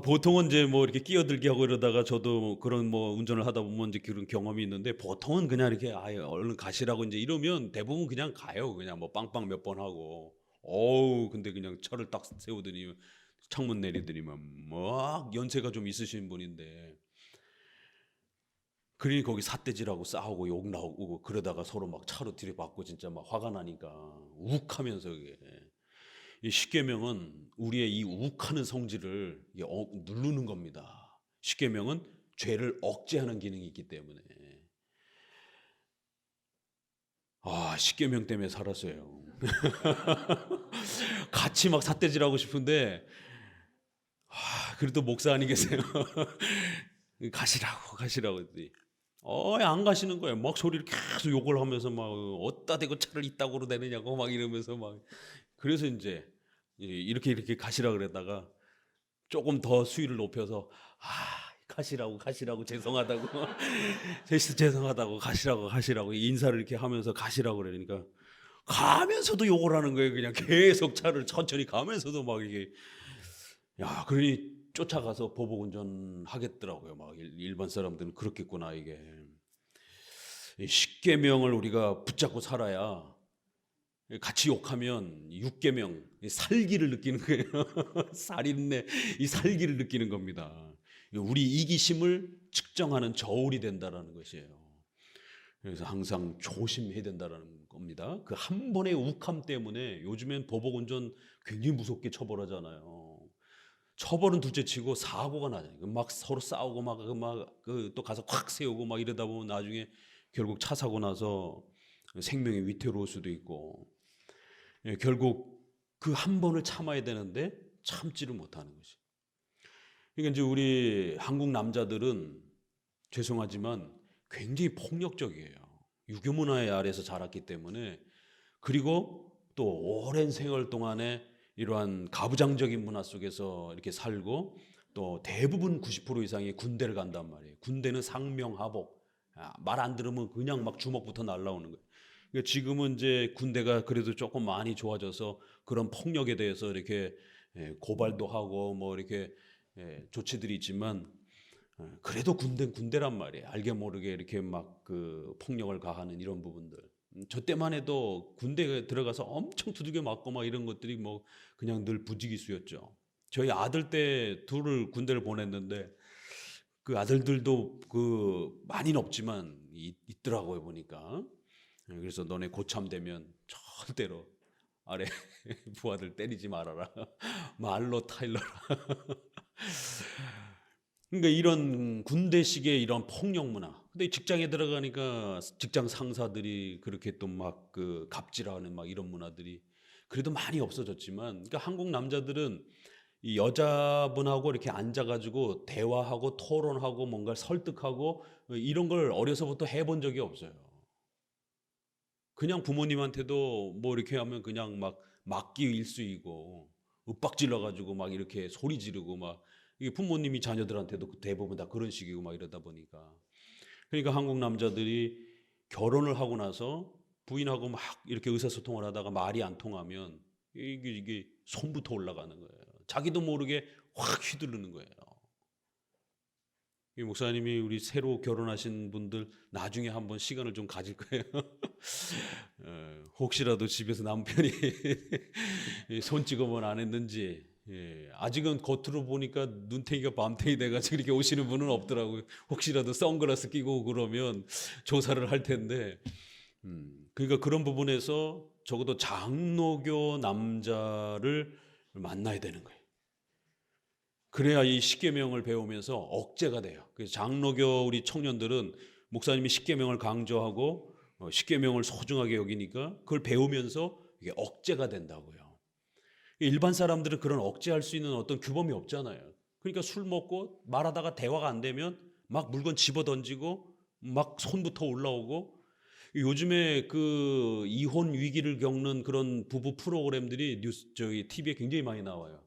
보통은 이제 뭐 이렇게 끼어들게 하고 이러다가 저도 그런 뭐 운전을 하다 보면 이제 그런 경험이 있는데 보통은 그냥 이렇게 얼른 가시라고 이제 이러면 대부분 그냥 가요. 그냥 뭐 빵빵 몇 번 하고. 근데 그냥 차를 딱 세우더니 창문 내리더니만 막 연세가 좀 있으신 분인데 그러니 거기 삿대질하고 싸우고 욕 나오고 그러다가 서로 막 차로 들이받고 진짜 막 화가 나니까 욱하면서 이게. 이 십계명은 우리의 이 욱하는 성질을 누르는 겁니다. 십계명은 죄를 억제하는 기능이 있기 때문에. 십계명 때문에 살았어요. 같이 막 삿대질하고 싶은데 그래도 목사 아니 계세요. 가시라고 했더니 안 가시는 거예요. 막 소리를 계속 욕을 하면서 막 어디다 대고 차를 이따구로 대느냐고 막 이러면서 막. 그래서 이제 이렇게 가시라 그랬다가 조금 더 수위를 높여서 가시라고 죄송하다고 죄송하다고 가시라고 인사를 이렇게 하면서 가시라고 그러니까 가면서도 욕을 하는 거예요. 그냥 계속 차를 천천히 가면서도 막 이게 그러니 쫓아가서 보복 운전하겠더라고요. 막 일반 사람들은 그렇겠구나 이게. 이 십계명을 우리가 붙잡고 살아야 같이 욕하면 육계명 살기를 느끼는 거예요. 살인내 이 살기를 느끼는 겁니다. 우리 이기심을 측정하는 저울이 된다라는 것이에요. 그래서 항상 조심해야 된다라는 겁니다. 그 한 번의 욱함 때문에 요즘엔 보복 운전 굉장히 무섭게 처벌하잖아요. 처벌은 둘째치고 사고가 나잖아요. 막 서로 싸우고 또 가서 확 세우고 막 이러다 보면 나중에 결국 차 사고 나서 생명이 위태로울 수도 있고, 결국 그 한 번을 참아야 되는데 참지를 못하는 것이. 그러니까 이제 우리 한국 남자들은 죄송하지만 굉장히 폭력적이에요. 유교 문화의 아래에서 자랐기 때문에. 그리고 또 오랜 생활 동안에 이러한 가부장적인 문화 속에서 이렇게 살고, 또 대부분 90% 이상이 군대를 간단 말이에요. 군대는 상명하복. 말 안 들으면 그냥 막 주먹부터 날라오는 거예요. 그러니까 지금은 이제 군대가 그래도 조금 많이 좋아져서 그런 폭력에 대해서 이렇게 고발도 하고 뭐 이렇게 조치들이 있지만, 그래도 군대란 말이에요. 알게 모르게 이렇게 막 그 폭력을 가하는 이런 부분들. 저 때만 해도 군대에 들어가서 엄청 두들겨 맞고 막 이런 것들이 뭐 그냥 늘 부지기수였죠. 저희 아들 때 둘을 군대를 보냈는데 그 아들들도 그 많이는 없지만 있더라고요 보니까. 그래서 너네 고참되면 절대로 아래 부하들 때리지 말아라. 말로 타일러라. 그러니까 이런 군대식의 이런 폭력 문화. 근데 직장에 들어가니까 직장 상사들이 그렇게 또 막 그 갑질하는 막 이런 문화들이 그래도 많이 없어졌지만, 그러니까 한국 남자들은 이 여자분하고 이렇게 앉아가지고 대화하고 토론하고 뭔가 설득하고 이런 걸 어려서부터 해본 적이 없어요. 그냥 부모님한테도 뭐 이렇게 하면 그냥 막 막기 일쑤이고 윽박질러 가지고 막 이렇게 소리 지르고 막, 이게 부모님이 자녀들한테도 대부분 다 그런 식이고 막 이러다 보니까. 그러니까 한국 남자들이 결혼을 하고 나서 부인하고 막 이렇게 의사소통을 하다가 말이 안 통하면 이게 손부터 올라가는 거예요. 자기도 모르게 확 휘두르는 거예요. 이 목사님이 우리 새로 결혼하신 분들 나중에 한번 시간을 좀 가질 거예요. 혹시라도 집에서 남편이 손 찍어만 안 했는지. 아직은 겉으로 보니까 눈탱이가 밤탱이 돼가지고 이렇게 오시는 분은 없더라고요. 혹시라도 선글라스 끼고 그러면 조사를 할 텐데. 그러니까 그런 부분에서 적어도 장로교 남자를 만나야 되는 거예요. 그래야 이 십계명을 배우면서 억제가 돼요. 그래서 장로교 우리 청년들은 목사님이 십계명을 강조하고 십계명을 소중하게 여기니까 그걸 배우면서 이게 억제가 된다고요. 일반 사람들은 그런 억제할 수 있는 어떤 규범이 없잖아요. 그러니까 술 먹고 말하다가 대화가 안 되면 막 물건 집어 던지고 막 손부터 올라오고. 요즘에 그 이혼 위기를 겪는 그런 부부 프로그램들이 저희 TV에 굉장히 많이 나와요.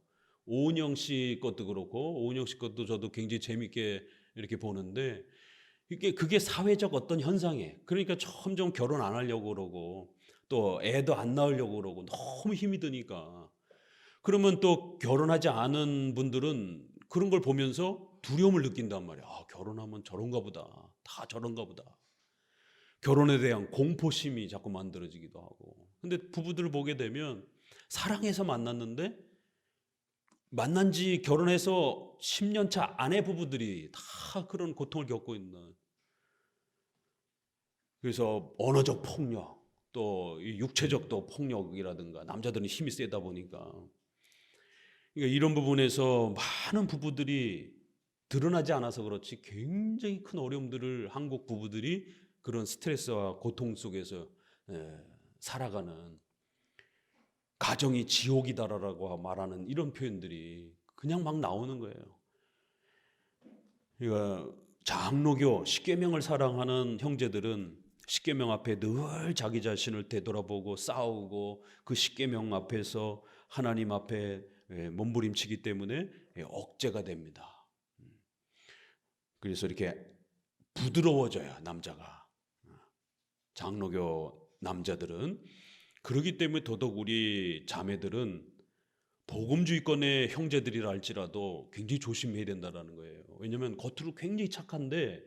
오은영 씨 것도 그렇고, 오은영 씨 것도 저도 굉장히 재밌게 이렇게 보는데, 그게 사회적 어떤 현상이에요. 그러니까 점점 결혼 안 하려고 그러고 또 애도 안 낳으려고 그러고 너무 힘이 드니까. 그러면 또 결혼하지 않은 분들은 그런 걸 보면서 두려움을 느낀단 말이야. 결혼하면 저런가 보다. 다 저런가 보다. 결혼에 대한 공포심이 자꾸 만들어지기도 하고. 근데 부부들을 보게 되면 사랑해서 만났는데 만난 지 결혼해서 10년 차 아내 부부들이 다 그런 고통을 겪고 있는. 그래서 언어적 폭력, 또 육체적 또 폭력이라든가, 남자들은 힘이 세다 보니까. 그러니까 이런 부분에서 많은 부부들이 드러나지 않아서 그렇지 굉장히 큰 어려움들을 한국 부부들이 그런 스트레스와 고통 속에서 살아가는. 가정이 지옥이다라고 말하는 이런 표현들이 그냥 막 나오는 거예요. 그러니까 장로교 십계명을 사랑하는 형제들은 십계명 앞에 늘 자기 자신을 되돌아보고 싸우고 그 십계명 앞에서 하나님 앞에 몸부림치기 때문에 억제가 됩니다. 그래서 이렇게 부드러워져요, 남자가. 장로교 남자들은. 그렇기 때문에 더더욱 우리 자매들은 복음주의권의 형제들이라 할지라도 굉장히 조심해야 된다는 거예요. 왜냐하면 겉으로 굉장히 착한데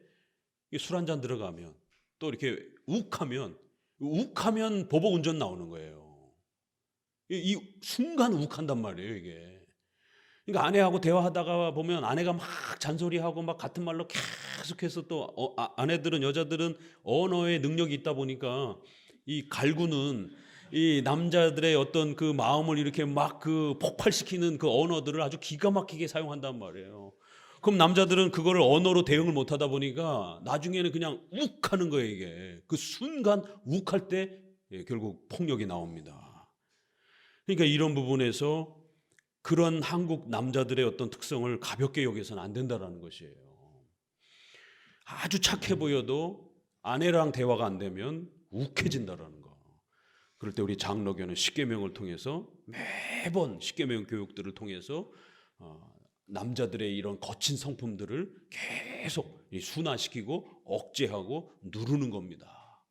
술 한잔 들어가면 또 이렇게 욱하면 보복 운전 나오는 거예요. 이 순간 욱한단 말이에요, 이게. 그러니까 아내하고 대화하다가 보면 아내가 막 잔소리하고 막 같은 말로 계속해서 또 아내들은, 여자들은 언어의 능력이 있다 보니까 이 갈구는 이 남자들의 어떤 그 마음을 이렇게 막 그 폭발시키는 그 언어들을 아주 기가 막히게 사용한단 말이에요. 그럼 남자들은 그거를 언어로 대응을 못 하다 보니까 나중에는 그냥 욱하는 거예요, 이게. 그 순간 욱할 때 결국 폭력이 나옵니다. 그러니까 이런 부분에서 그런 한국 남자들의 어떤 특성을 가볍게 여겨서는 안 된다는 것이에요. 아주 착해 보여도 아내랑 대화가 안 되면 욱해진다는 거. 그럴 때 우리 장로교는 십계명을 통해서 매번 십계명 교육들을 통해서 남자들의 이런 거친 성품들을 계속 순화시키고 억제하고 누르는 겁니다.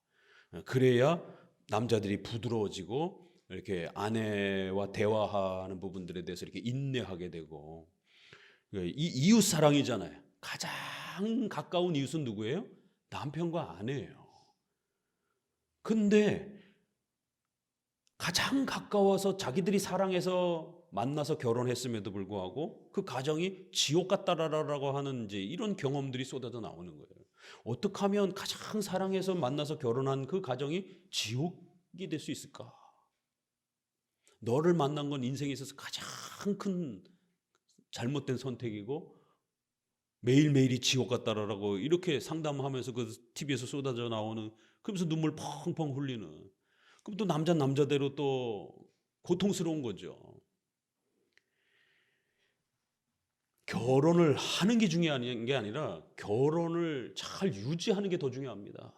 그래야 남자들이 부드러워지고 이렇게 아내와 대화하는 부분들에 대해서 이렇게 인내하게 되고. 이 이웃 사랑이잖아요. 가장 가까운 이웃은 누구예요? 남편과 아내예요. 근데 가장 가까워서 자기들이 사랑해서 만나서 결혼했음에도 불구하고 그 가정이 지옥 같다라고 하는 이제 이런 경험들이 쏟아져 나오는 거예요. 어떻게 하면 가장 사랑해서 만나서 결혼한 그 가정이 지옥이 될 수 있을까? 너를 만난 건 인생에 있어서 가장 큰 잘못된 선택이고 매일매일이 지옥 같다라고 이렇게 상담하면서 그 TV에서 쏟아져 나오는, 그러면서 눈물 펑펑 흘리는. 그럼 또 남자대로 또 고통스러운 거죠. 결혼을 하는 게 중요한 게 아니라 결혼을 잘 유지하는 게 더 중요합니다.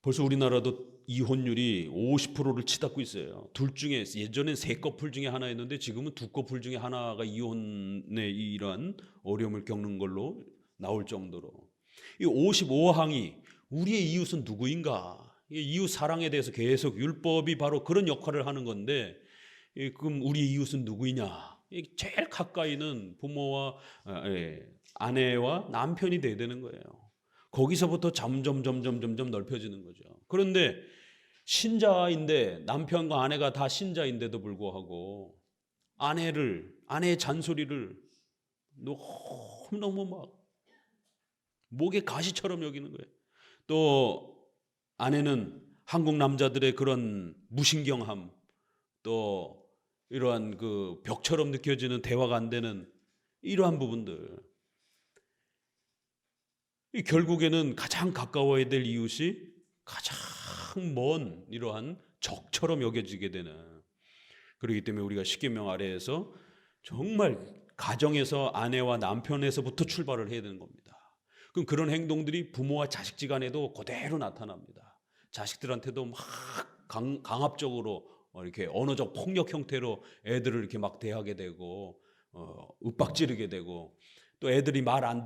벌써 우리나라도 이혼율이 50%를 치닫고 있어요. 둘 중에, 예전엔 3커플 중에 하나였는데 지금은 2커플 중에 하나가 이혼의 이러한 어려움을 겪는 걸로 나올 정도로. 이 55항이 우리의 이웃은 누구인가? 이웃 사랑에 대해서 계속 율법이 바로 그런 역할을 하는 건데, 그럼 우리의 이웃은 누구이냐? 제일 가까이는 부모와 아내와 남편이 돼야 되는 거예요. 거기서부터 점점 넓혀지는 거죠. 그런데 신자인데, 남편과 아내가 다 신자인데도 불구하고 아내의 잔소리를 너무너무 막 목에 가시처럼 여기는 거예요. 또 아내는 한국 남자들의 그런 무신경함, 또 이러한 그 벽처럼 느껴지는 대화가 안 되는 이러한 부분들, 결국에는 가장 가까워야 될 이웃이 가장 먼 이러한 적처럼 여겨지게 되는. 그렇기 때문에 우리가 십계명 아래에서 정말 가정에서 아내와 남편에서부터 출발을 해야 되는 겁니다. 그럼 그런 행동들이 부모와 자식지간에도 그대로 나타납니다. 자식들한테도 막 강압적으로 이렇게 언어적 폭력 형태로 애들을 이렇게 막 대하게 되고 윽박지르게 되고, 또 애들은 말 안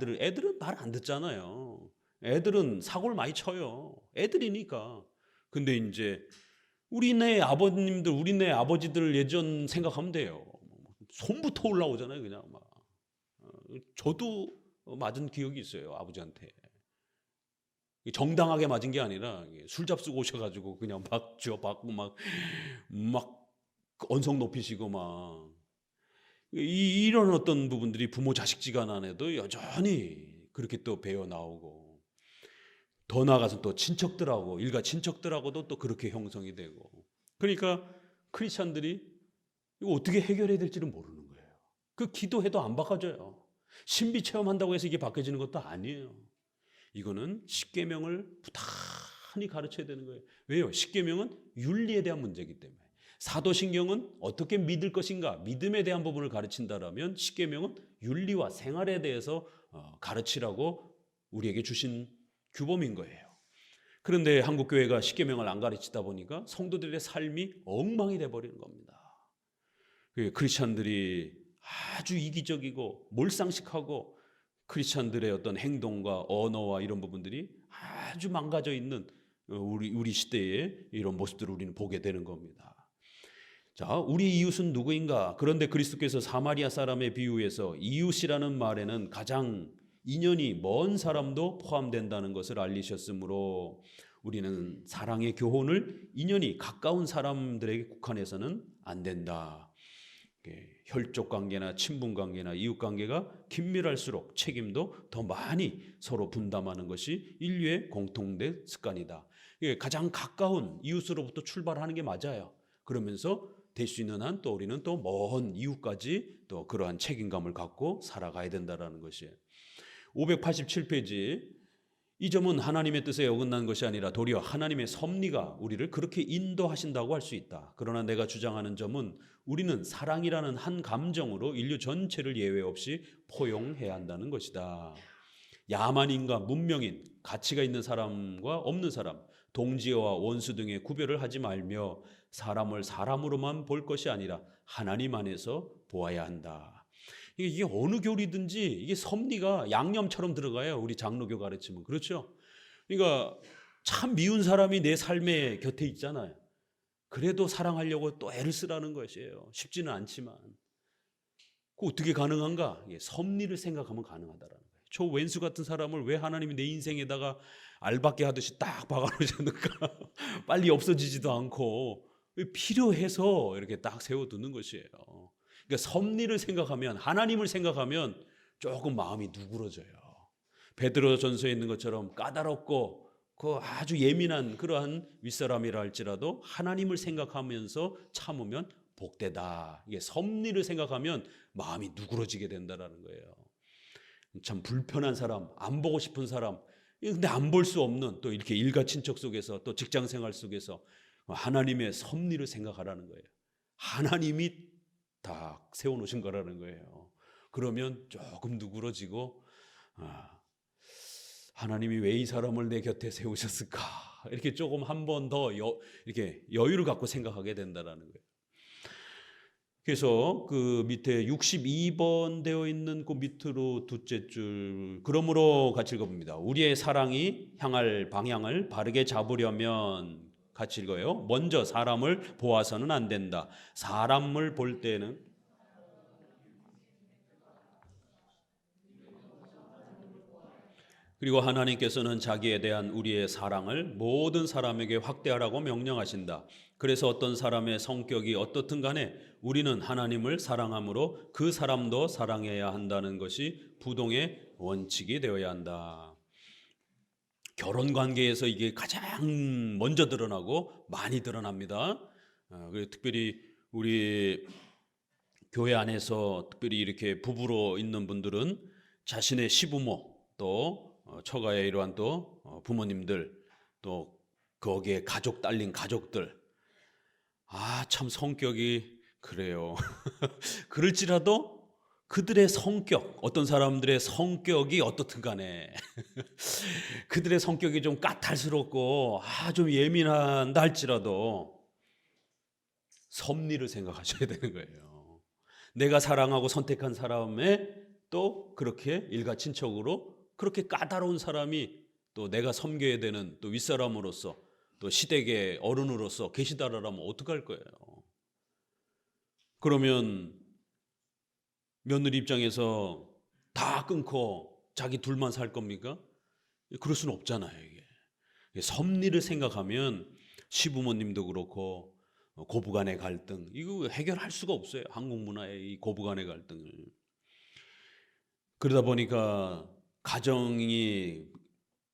듣잖아요. 애들은 사고를 많이 쳐요. 애들이니까. 근데 이제 우리네 아버님들, 우리네 아버지들 예전 생각하면 돼요. 손부터 올라오잖아요, 그냥 막. 저도 맞은 기억이 있어요, 아버지한테. 정당하게 맞은 게 아니라 술 잡수고 오셔가지고 그냥 막 쥐어박고 막 언성 높이시고 막. 이런 어떤 부분들이 부모 자식지간 안에도 여전히 그렇게 또 배어 나오고, 더 나아가서 또 친척들하고, 일가 친척들하고도 또 그렇게 형성이 되고. 그러니까 크리스찬들이 이거 어떻게 해결해야 될지를 모르는 거예요. 그 기도해도 안 바꿔져요. 신비 체험한다고 해서 이게 바뀌어지는 것도 아니에요. 이거는 십계명을 많이 가르쳐야 되는 거예요. 왜요? 십계명은 윤리에 대한 문제이기 때문에. 사도신경은 어떻게 믿을 것인가, 믿음에 대한 부분을 가르친다라면 십계명은 윤리와 생활에 대해서 가르치라고 우리에게 주신 규범인 거예요. 그런데 한국교회가 십계명을 안 가르치다 보니까 성도들의 삶이 엉망이 돼버리는 겁니다. 크리스찬들이 아주 이기적이고 몰상식하고 크리스찬들의 어떤 행동과 언어와 이런 부분들이 아주 망가져 있는 우리 시대의 이런 모습들을 우리는 보게 되는 겁니다. 자, 우리 이웃은 누구인가? 그런데 그리스도께서 사마리아 사람의 비유에서 이웃이라는 말에는 가장 인연이 먼 사람도 포함된다는 것을 알리셨으므로 우리는 사랑의 교훈을 인연이 가까운 사람들에게 국한해서는 안 된다. 혈족 관계나 친분 관계나 이웃 관계가 긴밀할수록 책임도 더 많이 서로 분담하는 것이 인류의 공통된 습관이다. 가장 가까운 이웃으로부터 출발하는 게 맞아요. 그러면서 될 수 있는 한 또 우리는 또 먼 이웃까지 또 그러한 책임감을 갖고 살아가야 된다는 것이에요. 587페이지. 이 점은 하나님의 뜻에 어긋난 것이 아니라 도리어 하나님의 섭리가 우리를 그렇게 인도하신다고 할 수 있다. 그러나 내가 주장하는 점은 우리는 사랑이라는 한 감정으로 인류 전체를 예외 없이 포용해야 한다는 것이다. 야만인과 문명인, 가치가 있는 사람과 없는 사람, 동지와 원수 등의 구별을 하지 말며 사람을 사람으로만 볼 것이 아니라 하나님 안에서 보아야 한다. 이게 어느 교리든지 이게 섭리가 양념처럼 들어가요. 우리 장로교 가르치면. 그렇죠? 그러니까 참 미운 사람이 내 삶의 곁에 있잖아요. 그래도 사랑하려고 또 애를 쓰라는 것이에요. 쉽지는 않지만. 그 어떻게 가능한가? 섭리를 생각하면 가능하다라는 거예요. 저 왼수 같은 사람을 왜 하나님이 내 인생에다가 알박기 하듯이 딱 박아놓으셨는가? 빨리 없어지지도 않고 필요해서 이렇게 딱 세워두는 것이에요. 그러니까 섭리를 생각하면, 하나님을 생각하면 조금 마음이 누그러져요. 베드로전서에 있는 것처럼 까다롭고 그 아주 예민한 그러한 윗사람이라 할지라도 하나님을 생각하면서 참으면 복되다. 이게 섭리를 생각하면 마음이 누그러지게 된다라는 거예요. 참 불편한 사람, 안 보고 싶은 사람, 근데 안 볼 수 없는 또 이렇게 일가 친척 속에서 또 직장 생활 속에서 하나님의 섭리를 생각하라는 거예요. 하나님이 다 세워놓으신 거라는 거예요. 그러면 조금 누그러지고 하나님이 왜 이 사람을 내 곁에 세우셨을까? 이렇게 조금 한 번 더 이렇게 여유를 갖고 생각하게 된다라는 거예요. 그래서 그 밑에 62번 되어 있는 그 밑으로 둘째 줄, 그러므로 같이 읽어봅니다. 우리의 사랑이 향할 방향을 바르게 잡으려면 같이 읽어요. 먼저 사람을 보아서는 안 된다. 사람을 볼 때는 그리고 하나님께서는 자기에 대한 우리의 사랑을 모든 사람에게 확대하라고 명령하신다. 그래서 어떤 사람의 성격이 어떻든 간에 우리는 하나님을 사랑함으로 그 사람도 사랑해야 한다는 것이 부동의 원칙이 되어야 한다. 결혼 관계에서 이게 가장 먼저 드러나고 많이 드러납니다. 특별히 우리 교회 안에서 특별히 이렇게 부부로 있는 분들은 자신의 시부모 또 처가의 이러한 또 부모님들 또 거기에 가족 딸린 가족들 참 성격이 그래요. 그럴지라도 그들의 성격, 어떤 사람들의 성격이 어떻든 간에 그들의 성격이 좀 까탈스럽고 좀 예민한다 할지라도 섭리를 생각하셔야 되는 거예요. 내가 사랑하고 선택한 사람의 또 그렇게 일가친척으로 그렇게 까다로운 사람이 또 내가 섬겨야 되는 또 윗사람으로서 또 시댁의 어른으로서 계시다라면 어떡할 거예요? 그러면 며느리 입장에서 다 끊고 자기 둘만 살 겁니까? 그럴 수는 없잖아요. 이게 섭리를 생각하면 시부모님도 그렇고 고부간의 갈등 이거 해결할 수가 없어요. 한국 문화의 이 고부간의 갈등을. 그러다 보니까 가정이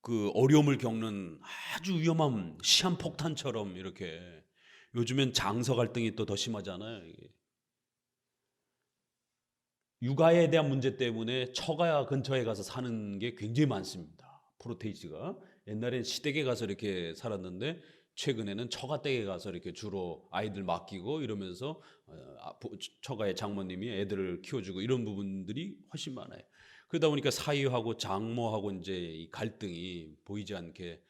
그 어려움을 겪는 아주 위험한 시한폭탄처럼 이렇게 요즘엔 장서 갈등이 또 더 심하잖아요. 육아에 대한 문제 때문에 처가 근처에 가서 사는 게 굉장히 많습니다. 프로테이지가 옛날엔 시댁에 가서 이렇게 살았는데 최근에는 처가댁에 가서 이렇게 주로 아이들 맡기고 이러면서 처가의 장모님이 애들을 키워주고 이런 부분들이 훨씬 많아요. 그러다 보니까 사위하고 장모하고 이제 이 갈등이 보이지 않게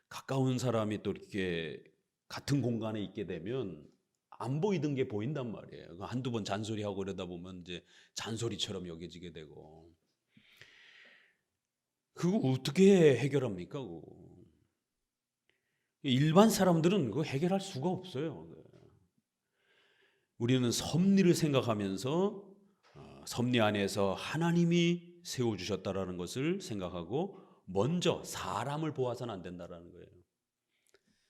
가까운 사람이 또 이렇게 같은 공간에 있게 되면 안 보이던 게 보인단 말이에요. 한두 번 잔소리하고 그러다 보면 이제 잔소리처럼 여겨지게 되고. 그거 어떻게 해결합니까? 그거? 일반 사람들은 그거 해결할 수가 없어요. 우리는 섭리를 생각하면서 섭리 안에서 하나님이 세워주셨다라는 것을 생각하고 먼저 사람을 보아서는 안 된다라는 거예요.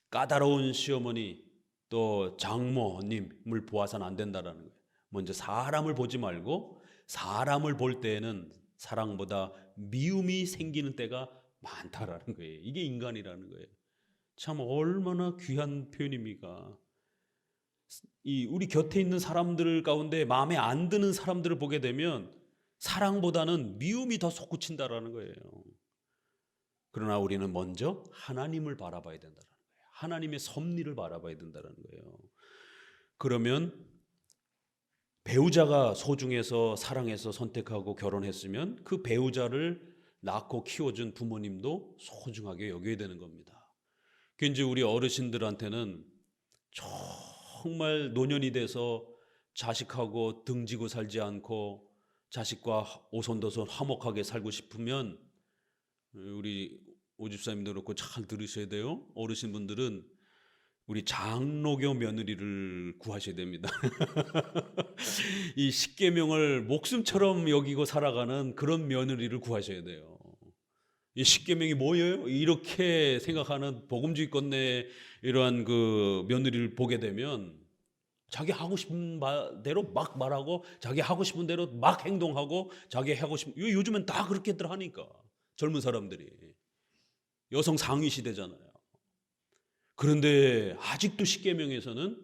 까다로운 시어머니 또 장모님을 보아서는 안 된다라는 거예요. 먼저 사람을 보지 말고 사람을 볼 때에는 사랑보다 미움이 생기는 때가 많다라는 거예요. 이게 인간이라는 거예요. 참 얼마나 귀한 표현입니까? 우리 곁에 있는 사람들 가운데 마음에 안 드는 사람들을 보게 되면 사랑보다는 미움이 더 솟구친다라는 거예요. 그러나 우리는 먼저 하나님을 바라봐야 된다는 거예요. 하나님의 섭리를 바라봐야 된다는 거예요. 그러면 배우자가 소중해서 사랑해서 선택하고 결혼했으면 그 배우자를 낳고 키워준 부모님도 소중하게 여겨야 되는 겁니다. 그 이제 우리 어르신들한테는 정말 노년이 돼서 자식하고 등지고 살지 않고 자식과 오손도손 화목하게 살고 싶으면 우리 오집사님도 그렇고 잘 들으셔야 돼요. 어르신분들은 우리 장로교 며느리를 구하셔야 됩니다. 이 십계명을 목숨처럼 여기고 살아가는 그런 며느리를 구하셔야 돼요. 이 십계명이 뭐예요? 이렇게 생각하는 복음주의권내 이러한 그 며느리를 보게 되면 자기 하고 싶은 대로 막 말하고 자기 하고 싶은 대로 막 행동하고 자기 하고 싶은 요즘엔 다 그렇게들 하니까 젊은 사람들이 여성 상위 시대잖아요. 그런데 아직도 십계명에서는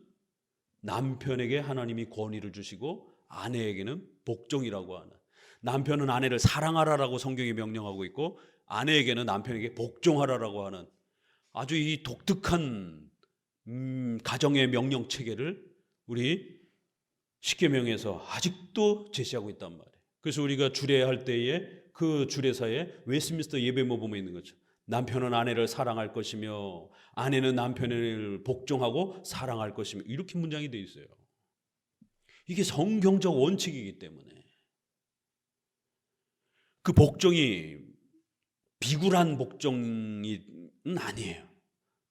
남편에게 하나님이 권위를 주시고 아내에게는 복종이라고 하는, 남편은 아내를 사랑하라라고 성경이 명령하고 있고 아내에게는 남편에게 복종하라라고 하는 아주 이 독특한 가정의 명령 체계를 우리 십계명에서 아직도 제시하고 있단 말이에요. 그래서 우리가 주례할 때에 그 주례사에 웨스트민스터 예배모 보면 있는 거죠. 남편은 아내를 사랑할 것이며 아내는 남편을 복종하고 사랑할 것이며 이렇게 문장이 되어 있어요. 이게 성경적 원칙이기 때문에 그 복종이 비굴한 복종이 아니에요.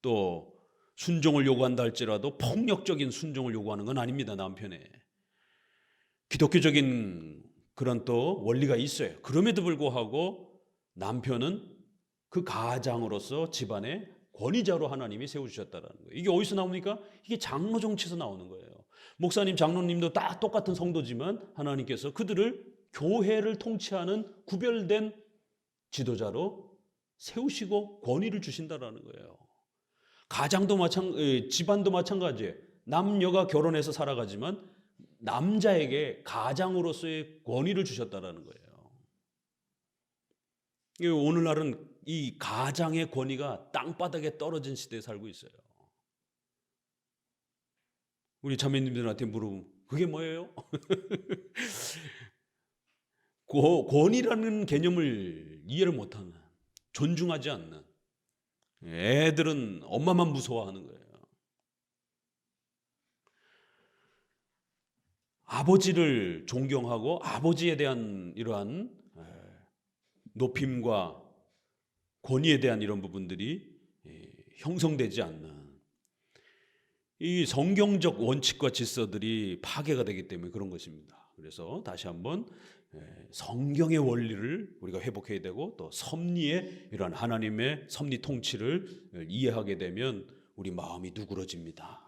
또 순종을 요구한다 할지라도 폭력적인 순종을 요구하는 건 아닙니다. 남편에 기독교적인 그런 또 원리가 있어요. 그럼에도 불구하고 남편은 그 가장으로서 집안의 권위자로 하나님이 세워주셨다는 거예요. 이게 어디서 나옵니까? 이게 장로 정치에서 나오는 거예요. 목사님, 장로님도 다 똑같은 성도지만 하나님께서 그들을 교회를 통치하는 구별된 지도자로 세우시고 권위를 주신다라는 거예요. 가장도 집안도 마찬가지예요. 남녀가 결혼해서 살아가지만 남자에게 가장으로서의 권위를 주셨다라는 거예요. 오늘날은 이 가장의 권위가 땅바닥에 떨어진 시대에 살고 있어요. 우리 자매님들한테 물어보면 그게 뭐예요? 권위라는 개념을 이해를 못하는, 존중하지 않는 애들은 엄마만 무서워하는 거예요. 아버지를 존경하고 아버지에 대한 이러한 높임과 권위에 대한 이런 부분들이 형성되지 않는 이 성경적 원칙과 질서들이 파괴가 되기 때문에 그런 것입니다. 그래서 다시 한번 성경의 원리를 우리가 회복해야 되고 또 섭리의 이런 하나님의 섭리 통치를 이해하게 되면 우리 마음이 누그러집니다.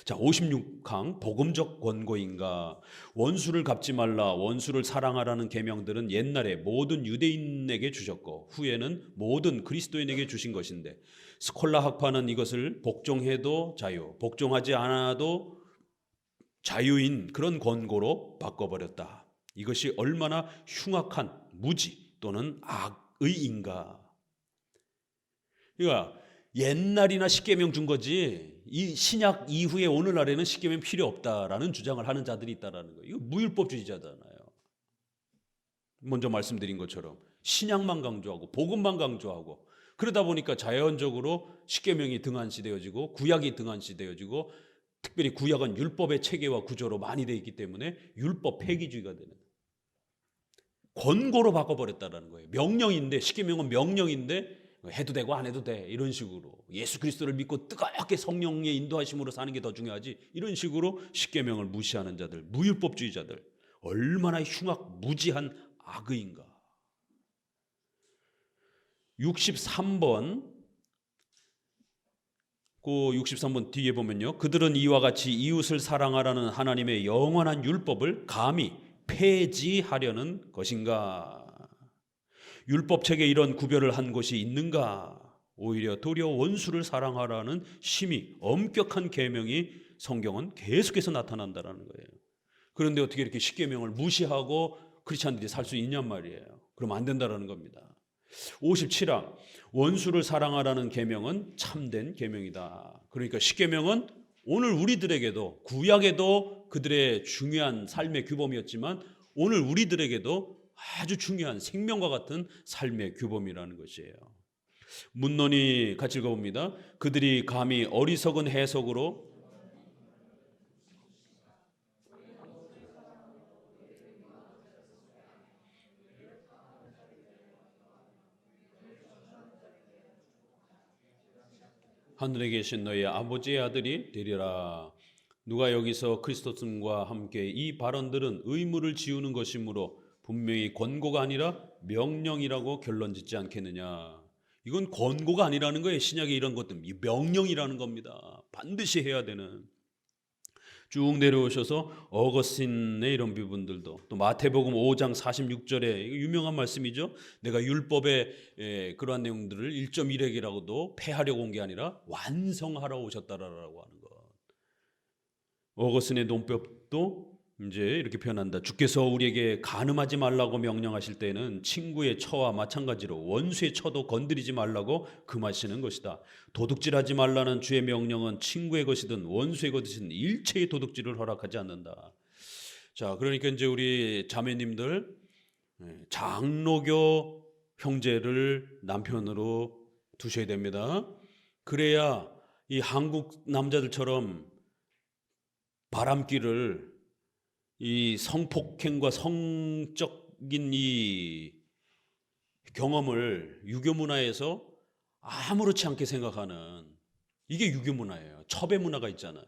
자, 56항 복음적 권고인가. 원수를 갚지 말라, 원수를 사랑하라는 계명들은 옛날에 모든 유대인에게 주셨고 후에는 모든 그리스도인에게 주신 것인데 스콜라 학파는 이것을 복종해도 자유, 복종하지 않아도 자유인 그런 권고로 바꿔버렸다. 이것이 얼마나 흉악한 무지 또는 악의인가. 그러니까 옛날이나 십계명 준 거지 이 신약 이후에 오늘날에는 십계명 필요 없다라는 주장을 하는 자들이 있다라는 거예요. 이거 무율법주의자잖아요. 먼저 말씀드린 것처럼 신약만 강조하고 복음만 강조하고 그러다 보니까 자연적으로 십계명이 등한시되어지고 구약이 등한시되어지고 특별히 구약은 율법의 체계와 구조로 많이 되어 있기 때문에 율법 폐기주의가 되는 권고로 바꿔버렸다는 거예요. 명령인데 십계명은 명령인데 해도 되고 안 해도 돼 이런 식으로 예수 그리스도를 믿고 뜨겁게 성령의 인도하심으로 사는 게 더 중요하지 이런 식으로 십계명을 무시하는 자들 무율법주의자들 얼마나 흉악 무지한 악의인가. 63번 그 63번 뒤에 보면요. 그들은 이와 같이 이웃을 사랑하라는 하나님의 영원한 율법을 감히 폐지하려는 것인가? 율법책에 이런 구별을 한 곳이 있는가? 오히려 도리어 원수를 사랑하라는 심히 엄격한 계명이 성경은 계속해서 나타난다는 거예요. 그런데 어떻게 이렇게 십계명을 무시하고 크리스찬들이 살 수 있냔 말이에요. 그럼 안 된다는 겁니다. 57항 원수를 사랑하라는 계명은 참된 계명이다. 그러니까 십계명은 오늘 우리들에게도 구약에도 그들의 중요한 삶의 규범이었지만 오늘 우리들에게도 아주 중요한 생명과 같은 삶의 규범이라는 것이에요. 문론이 같이 읽어봅니다. 그들이 감히 어리석은 해석으로 하늘에 계신 너희 아버지의 아들이 되리라. 누가 여기서 그리스도님과 함께 이 발언들은 의무를 지우는 것이므로 분명히 권고가 아니라 명령이라고 결론짓지 않겠느냐. 이건 권고가 아니라는 거예요. 신약의 이런 것들 명령이라는 겁니다. 반드시 해야 되는. 쭉 내려오셔서 어거스틴의 이런 부분들도 또 마태복음 5장 46절에 유명한 말씀이죠. 내가 율법의 그러한 내용들을 1.1핵이라고도 폐하려고 온 게 아니라 완성하러 오셨다라고 하는 것. 어거스틴의 논법도 이제 이렇게 표현한다. 주께서 우리에게 간음하지 말라고 명령하실 때는 친구의 처와 마찬가지로 원수의 처도 건드리지 말라고 금하시는 것이다. 도둑질하지 말라는 주의 명령은 친구의 것이든 원수의 것이든 일체의 도둑질을 허락하지 않는다. 자, 그러니까 이제 우리 자매님들 장로교 형제를 남편으로 두셔야 됩니다. 그래야 이 한국 남자들처럼 바람길을 이 성폭행과 성적인 이 경험을 유교 문화에서 아무렇지 않게 생각하는 이게 유교 문화예요. 첩의 문화가 있잖아요.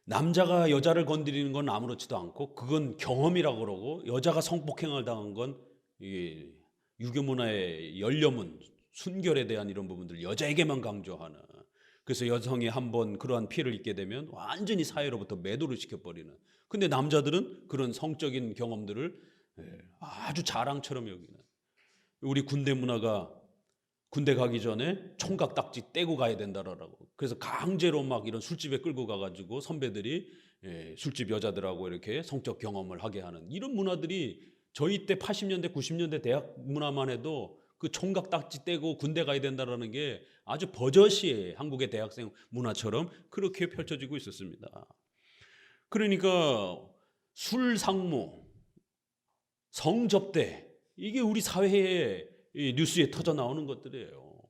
남자가 여자를 건드리는 건 아무렇지도 않고 그건 경험이라고 그러고 여자가 성폭행을 당한 건 이 유교 문화의 열려문 순결에 대한 이런 부분들 여자에게만 강조하는 그래서 여성이 한번 그러한 피해를 입게 되면 완전히 사회로부터 매도를 시켜버리는. 근데 남자들은 그런 성적인 경험들을 아주 자랑처럼 여기는. 우리 군대 문화가 군대 가기 전에 총각 딱지 떼고 가야 된다라고. 그래서 강제로 막 이런 술집에 끌고 가가지고 선배들이 술집 여자들하고 이렇게 성적 경험을 하게 하는 이런 문화들이 저희 때 80년대 90년대 대학 문화만 해도 그 총각 딱지 떼고 군대 가야 된다라는 게 아주 버젓이 한국의 대학생 문화처럼 그렇게 펼쳐지고 있었습니다. 그러니까 술 상무, 성접대 이게 우리 사회의 뉴스에 터져 나오는 것들이에요.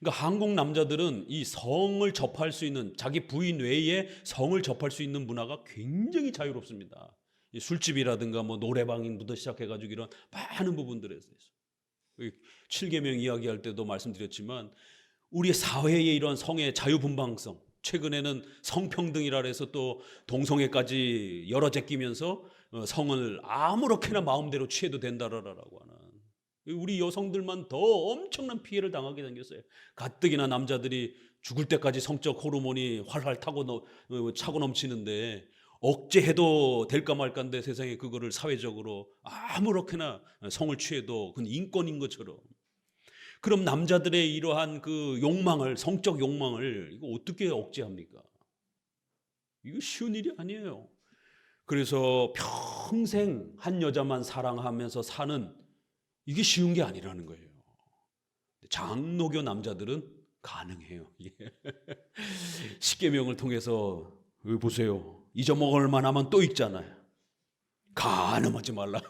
그러니까 한국 남자들은 이 성을 접할 수 있는 자기 부인 외에 성을 접할 수 있는 문화가 굉장히 자유롭습니다. 이 술집이라든가 뭐 노래방부터 시작해가지고 이런 많은 부분들에서 7계명 이야기할 때도 말씀드렸지만 우리 사회의 이런 성의 자유분방성 최근에는 성평등이라 해서 또 동성애까지 열어 제끼면서 성을 아무렇게나 마음대로 취해도 된다라고 하는 우리 여성들만 더 엄청난 피해를 당하게 생겼어요. 가뜩이나 남자들이 죽을 때까지 성적 호르몬이 활활 차고 넘치는데 억제해도 될까 말까인데 세상에 그거를 사회적으로 아무렇게나 성을 취해도 그건 인권인 것처럼. 그럼 남자들의 이러한 그 욕망을 성적 욕망을 이거 어떻게 억제합니까? 이거 쉬운 일이 아니에요. 그래서 평생 한 여자만 사랑하면서 사는 이게 쉬운 게 아니라는 거예요. 장로교 남자들은 가능해요. 십계명을 통해서 보세요. 잊어먹을 만하면 또 읽잖아요. 간음하지 말라.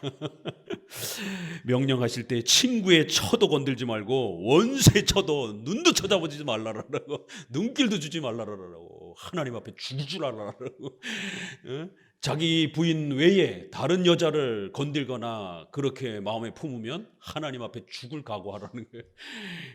명령하실 때 친구의 처도 건들지 말고 원수의 처도 눈도 쳐다보지 말라라고, 눈길도 주지 말라라고, 하나님 앞에 죽을 줄 알라라고. 자기 부인 외에 다른 여자를 건들거나 그렇게 마음에 품으면 하나님 앞에 죽을 각오하라는 거예요.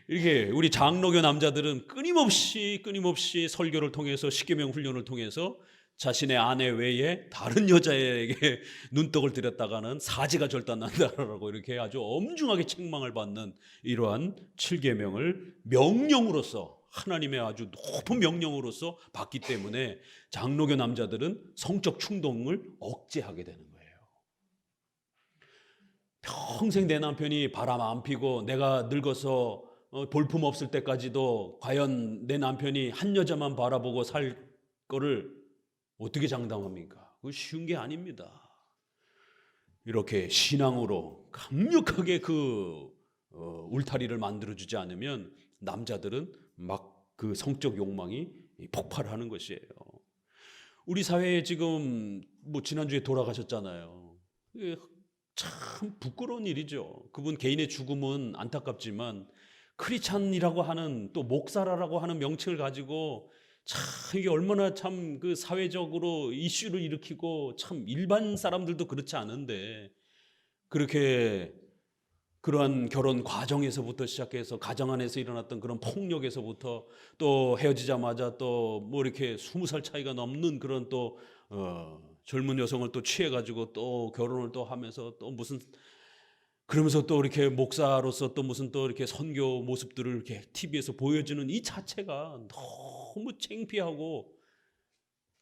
이렇게 우리 장로교 남자들은 끊임없이 설교를 통해서 십계명 훈련을 통해서 자신의 아내 외에 다른 여자에게 눈독을 들였다가는 사지가 절단난다라고 이렇게 아주 엄중하게 책망을 받는 이러한 7계명을 명령으로서, 하나님의 아주 높은 명령으로서 받기 때문에 장로교 남자들은 성적 충동을 억제하게 되는 거예요. 평생 내 남편이 바람 안 피고 내가 늙어서 볼품 없을 때까지도 과연 내 남편이 한 여자만 바라보고 살 거를 어떻게 장담합니까? 그거 쉬운 게 아닙니다. 이렇게 신앙으로 강력하게 울타리를 만들어주지 않으면 남자들은 막 그 성적 욕망이 폭발하는 것이에요. 우리 사회에 지금 지난주에 돌아가셨잖아요. 참 부끄러운 일이죠. 그분 개인의 죽음은 안타깝지만 크리스찬이라고 하는, 또 목사라고 하는 명칭을 가지고 참 이게 얼마나 참 그 사회적으로 이슈를 일으키고, 참 일반 사람들도 그렇지 않은데 그렇게 그러한 결혼 과정에서부터 시작해서 가정 안에서 일어났던 그런 폭력에서부터 또 헤어지자마자 또 이렇게 20살 차이가 넘는 그런 또 젊은 여성을 또 취해가지고 또 결혼을 또 하면서 또 그러면서 또 이렇게 목사로서 또 무슨 또 이렇게 선교 모습들을 이렇게 TV에서 보여주는 이 자체가 너무 창피하고,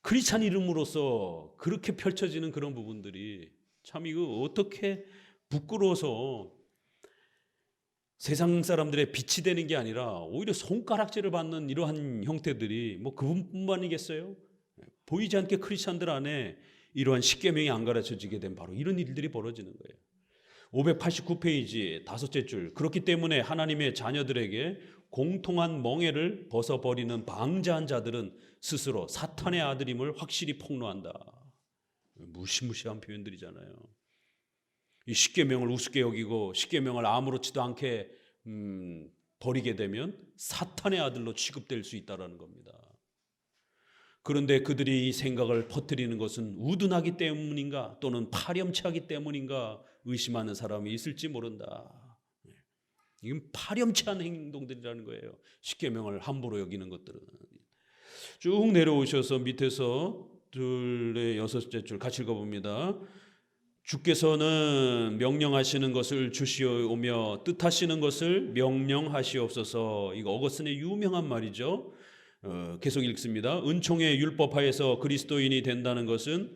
크리스찬 이름으로서 그렇게 펼쳐지는 그런 부분들이 참 이거 어떻게 부끄러워서 세상 사람들의 빛이 되는 게 아니라 오히려 손가락질을 받는 이러한 형태들이 그분뿐만이겠어요? 보이지 않게 크리스찬들 안에 이러한 십계명이 안 가르쳐지게 된 바로 이런 일들이 벌어지는 거예요. 589페이지 5째 줄, 그렇기 때문에 하나님의 자녀들에게 공통한 멍에를 벗어버리는 방자한 자들은 스스로 사탄의 아들임을 확실히 폭로한다. 무시무시한 표현들이잖아요. 이 십계명을 우습게 여기고 십계명을 아무렇지도 않게 버리게 되면 사탄의 아들로 취급될 수 있다는 겁니다. 그런데 그들이 이 생각을 퍼뜨리는 것은 우둔하기 때문인가 또는 파렴치하기 때문인가 의심하는 사람이 있을지 모른다. 이건 파렴치한 행동들이라는 거예요. 십계명을 함부로 여기는 것들은. 쭉 내려오셔서 밑에서 둘의 6째 줄 같이 읽어봅니다. 주께서는 명령하시는 것을 주시오며 뜻하시는 것을 명령하시옵소서. 이거 어거스틴의 유명한 말이죠. 계속 읽습니다. 은총의 율법하에서 그리스도인이 된다는 것은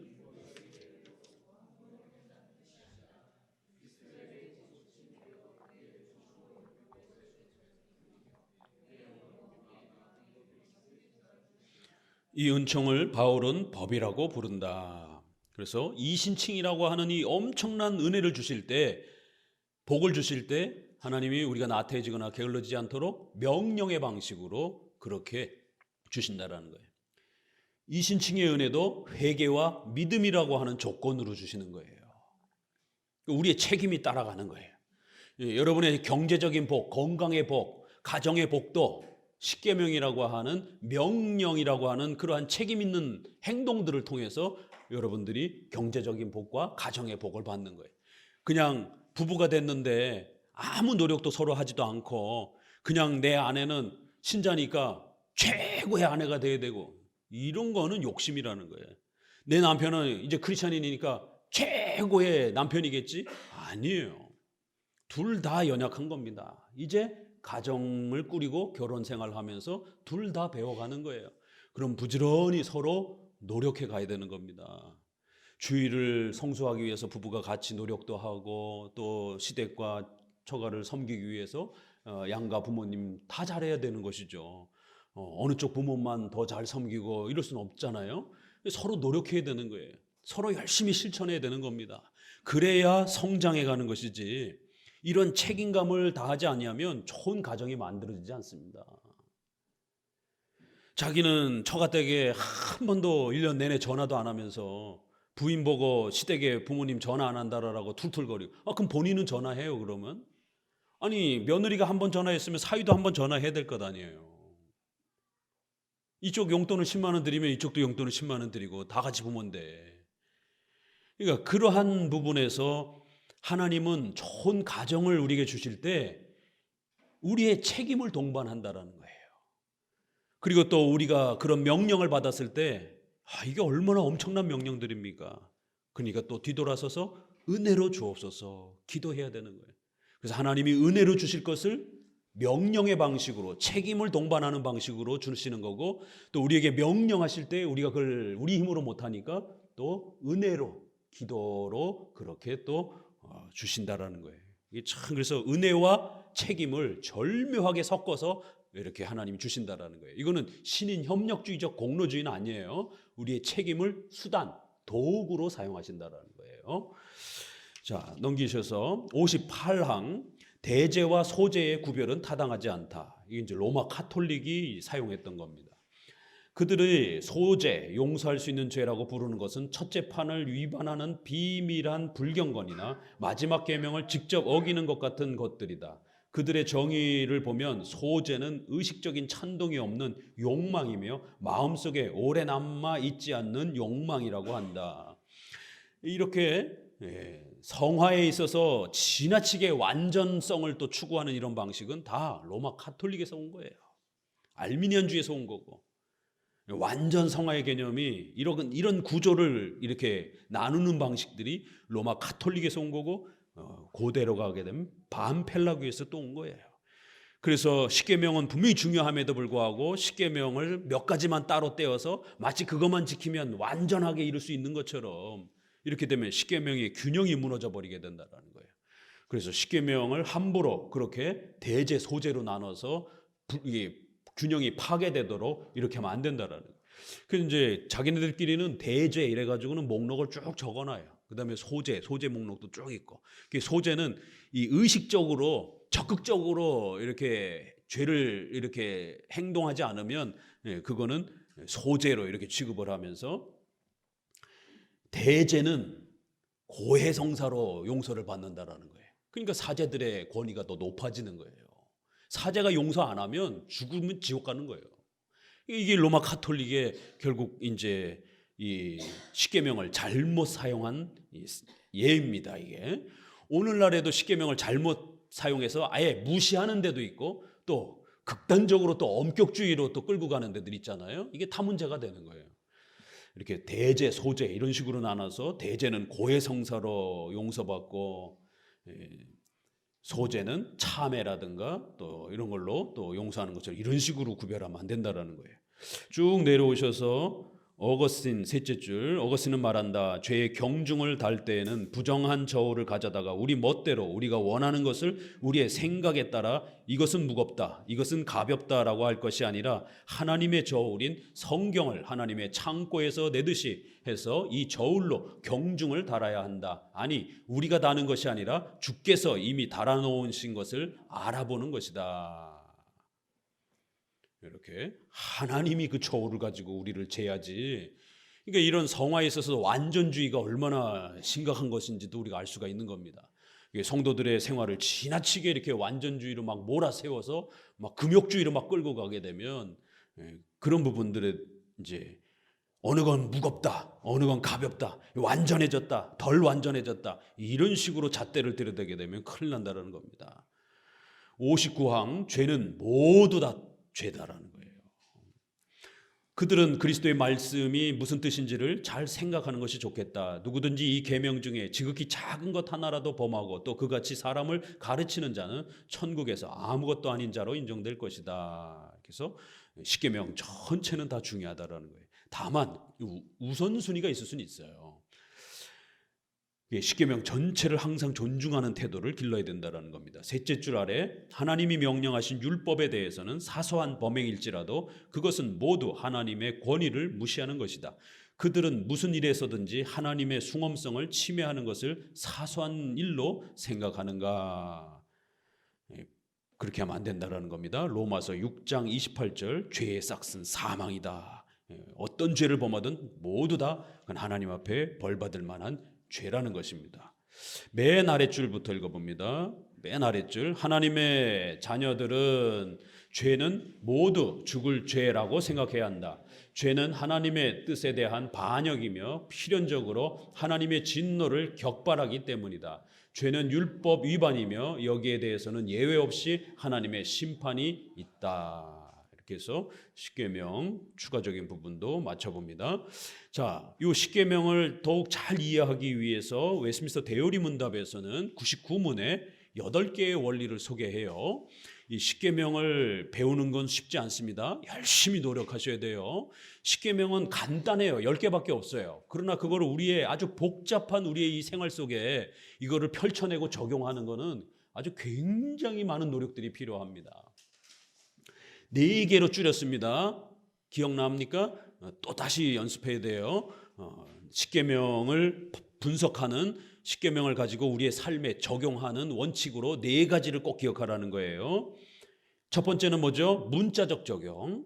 이 은총을 바울은 법이라고 부른다. 그래서 이신칭이라고 하는 이 엄청난 은혜를 주실 때, 복을 주실 때 하나님이 우리가 나태해지거나 게을러지지 않도록 명령의 방식으로 그렇게 주신다라는 거예요. 이신칭의 은혜도 회개와 믿음이라고 하는 조건으로 주시는 거예요. 우리의 책임이 따라가는 거예요. 여러분의 경제적인 복, 건강의 복, 가정의 복도 십계명이라고 하는 명령이라고 하는 그러한 책임 있는 행동들을 통해서 여러분들이 경제적인 복과 가정의 복을 받는 거예요. 그냥 부부가 됐는데 아무 노력도 서로 하지도 않고 그냥 내 아내는 신자니까 최고의 아내가 돼야 되고, 이런 거는 욕심이라는 거예요. 내 남편은 이제 크리스찬이니까 최고의 남편이겠지? 아니에요. 둘 다 연약한 겁니다. 이제 가정을 꾸리고 결혼 생활하면서 둘 다 배워가는 거예요. 그럼 부지런히 서로 노력해 가야 되는 겁니다. 주일을 성수하기 위해서 부부가 같이 노력도 하고, 또 시댁과 처가를 섬기기 위해서 양가 부모님 다 잘해야 되는 것이죠. 어느 쪽 부모만 더 잘 섬기고 이럴 수는 없잖아요. 서로 노력해야 되는 거예요. 서로 열심히 실천해야 되는 겁니다. 그래야 성장해 가는 것이지, 이런 책임감을 다하지 아니하면 좋은 가정이 만들어지지 않습니다. 자기는 처가댁에 한 번도 1년 내내 전화도 안 하면서 부인 보고 시댁에 부모님 전화 안 한다라고 툴툴거리고, 그럼 본인은 전화해요 그러면? 아니 며느리가 한 번 전화했으면 사위도 한 번 전화해야 될 것 아니에요. 이쪽 용돈을 10만 원 드리면 이쪽도 용돈을 10만 원 드리고 다 같이 부모인데. 그러니까 그러한 부분에서 하나님은 좋은 가정을 우리에게 주실 때 우리의 책임을 동반한다라는 거예요. 그리고 또 우리가 그런 명령을 받았을 때 이게 얼마나 엄청난 명령들입니까? 그러니까 또 뒤돌아서서 은혜로 주옵소서 기도해야 되는 거예요. 그래서 하나님이 은혜로 주실 것을 명령의 방식으로 책임을 동반하는 방식으로 주시는 거고, 또 우리에게 명령하실 때 우리가 그걸 우리 힘으로 못하니까 또 은혜로 기도로 그렇게 또 주신다라는 거예요. 이게 참 그래서 은혜와 책임을 절묘하게 섞어서 이렇게 하나님이 주신다라는 거예요. 이거는 신인 협력주의적 공로주의는 아니에요. 우리의 책임을 수단, 도구로 사용하신다라는 거예요. 자, 넘기셔서 58항 대제와 소제의 구별은 타당하지 않다. 이게 이제 로마 카톨릭이 사용했던 겁니다. 그들의 소제, 용서할 수 있는 죄라고 부르는 것은 첫째 판을 위반하는 비밀한 불경건이나 마지막 계명을 직접 어기는 것 같은 것들이다. 그들의 정의를 보면 소제는 의식적인 찬동이 없는 욕망이며 마음속에 오래 남아 있지 않는 욕망이라고 한다. 이렇게 성화에 있어서 지나치게 완전성을 또 추구하는 이런 방식은 다 로마 카톨릭에서 온 거예요. 알미니안주의에서 온 거고, 완전 성화의 개념이 이런 구조를 이렇게 나누는 방식들이 로마 카톨릭에서 온 거고, 고대로 가게 되면 반펠라교에서 또 온 거예요. 그래서 십계명은 분명히 중요함에도 불구하고 십계명을 몇 가지만 따로 떼어서 마치 그것만 지키면 완전하게 이룰 수 있는 것처럼, 이렇게 되면 십계명의 균형이 무너져 버리게 된다는 거예요. 그래서 십계명을 함부로 그렇게 대제 소제로 나눠서 균형이 파괴되도록 이렇게 하면 안 된다라는 거예요. 그래서 이제 자기네들끼리는 대제 이래 가지고는 목록을 쭉 적어놔요. 그다음에 소제 목록도 쭉 있고. 소제는 이 의식적으로 적극적으로 이렇게 죄를 이렇게 행동하지 않으면 그거는 소제로 이렇게 취급을 하면서, 대제는 고해성사로 용서를 받는다라는 거예요. 그러니까 사제들의 권위가 더 높아지는 거예요. 사제가 용서 안 하면 죽으면 지옥 가는 거예요. 이게 로마 카톨릭의 결국 이제 이 십계명을 잘못 사용한 예입니다. 이게 오늘날에도 십계명을 잘못 사용해서 아예 무시하는 데도 있고, 또 극단적으로 또 엄격주의로 또 끌고 가는 데들 있잖아요. 이게 다 문제가 되는 거예요. 이렇게 대제, 소제 이런 식으로 나눠서 대제는 고해성사로 용서받고, 소제는 참회라든가 또 이런 걸로 또 용서하는 것처럼 이런 식으로 구별하면 안 된다라는 거예요. 쭉 내려오셔서 어거스틴 셋째 줄, 어거스틴은 말한다. 죄의 경중을 달 때에는 부정한 저울을 가져다가 우리 멋대로 우리가 원하는 것을 우리의 생각에 따라 이것은 무겁다, 이것은 가볍다라고 할 것이 아니라 하나님의 저울인 성경을 하나님의 창고에서 내듯이 해서 이 저울로 경중을 달아야 한다. 아니 우리가 다는 것이 아니라 주께서 이미 달아놓으신 것을 알아보는 것이다. 이렇게 하나님이 그 저울을 가지고 우리를 재야지. 그러니까 이런 성화에 있어서 완전주의가 얼마나 심각한 것인지도 우리가 알 수가 있는 겁니다. 성도들의 생활을 지나치게 이렇게 완전주의로 막 몰아세워서 막 금욕주의로 막 끌고 가게 되면 그런 부분들에 이제 어느 건 무겁다, 어느 건 가볍다, 완전해졌다, 덜 완전해졌다, 이런 식으로 잣대를 들여대게 되면 큰일 난다는 겁니다. 59항 죄는 모두 다 죄다라는 거예요. 그들은 그리스도의 말씀이 무슨 뜻인지를 잘 생각하는 것이 좋겠다. 누구든지 이 계명 중에 지극히 작은 것 하나라도 범하고 또 그같이 사람을 가르치는 자는 천국에서 아무것도 아닌 자로 인정될 것이다. 그래서 십계명 전체는 다 중요하다라는 거예요. 다만 우선순위가 있을 수는 있어요. 십계명 전체를 항상 존중하는 태도를 길러야 된다는 겁니다. 셋째 줄 아래 하나님이 명령하신 율법에 대해서는 사소한 범행일지라도 그것은 모두 하나님의 권위를 무시하는 것이다. 그들은 무슨 일에서든지 하나님의 숭엄성을 침해하는 것을 사소한 일로 생각하는가? 그렇게 하면 안 된다라는 겁니다. 로마서 6장 28절, 죄의 싹은 사망이다. 어떤 죄를 범하든 모두 다 그건 하나님 앞에 벌받을 만한 죄라는 것입니다. 맨 아랫줄부터 읽어봅니다. 맨 아랫줄, 하나님의 자녀들은 죄는 모두 죽을 죄라고 생각해야 한다. 죄는 하나님의 뜻에 대한 반역이며 필연적으로 하나님의 진노를 격발하기 때문이다. 죄는 율법 위반이며 여기에 대해서는 예외 없이 하나님의 심판이 있다. 이렇게 해서 십계명 추가적인 부분도 맞춰봅니다. 자, 이 십계명을 더욱 잘 이해하기 위해서 웨스트민스터 대요리 문답에서는 99문에 8개의 원리를 소개해요. 이 십계명을 배우는 건 쉽지 않습니다. 열심히 노력하셔야 돼요. 십계명은 간단해요. 10개밖에 없어요. 그러나 그거를 우리의 아주 복잡한 우리의 이 생활 속에 이거를 펼쳐내고 적용하는 거는 아주 굉장히 많은 노력들이 필요합니다. 4개로 줄였습니다. 기억납니까? 또 다시 연습해야 돼요. 십계명을 분석하는, 십계명을 가지고 우리의 삶에 적용하는 원칙으로 4가지를 꼭 기억하라는 거예요. 첫 번째는 뭐죠? 문자적 적용.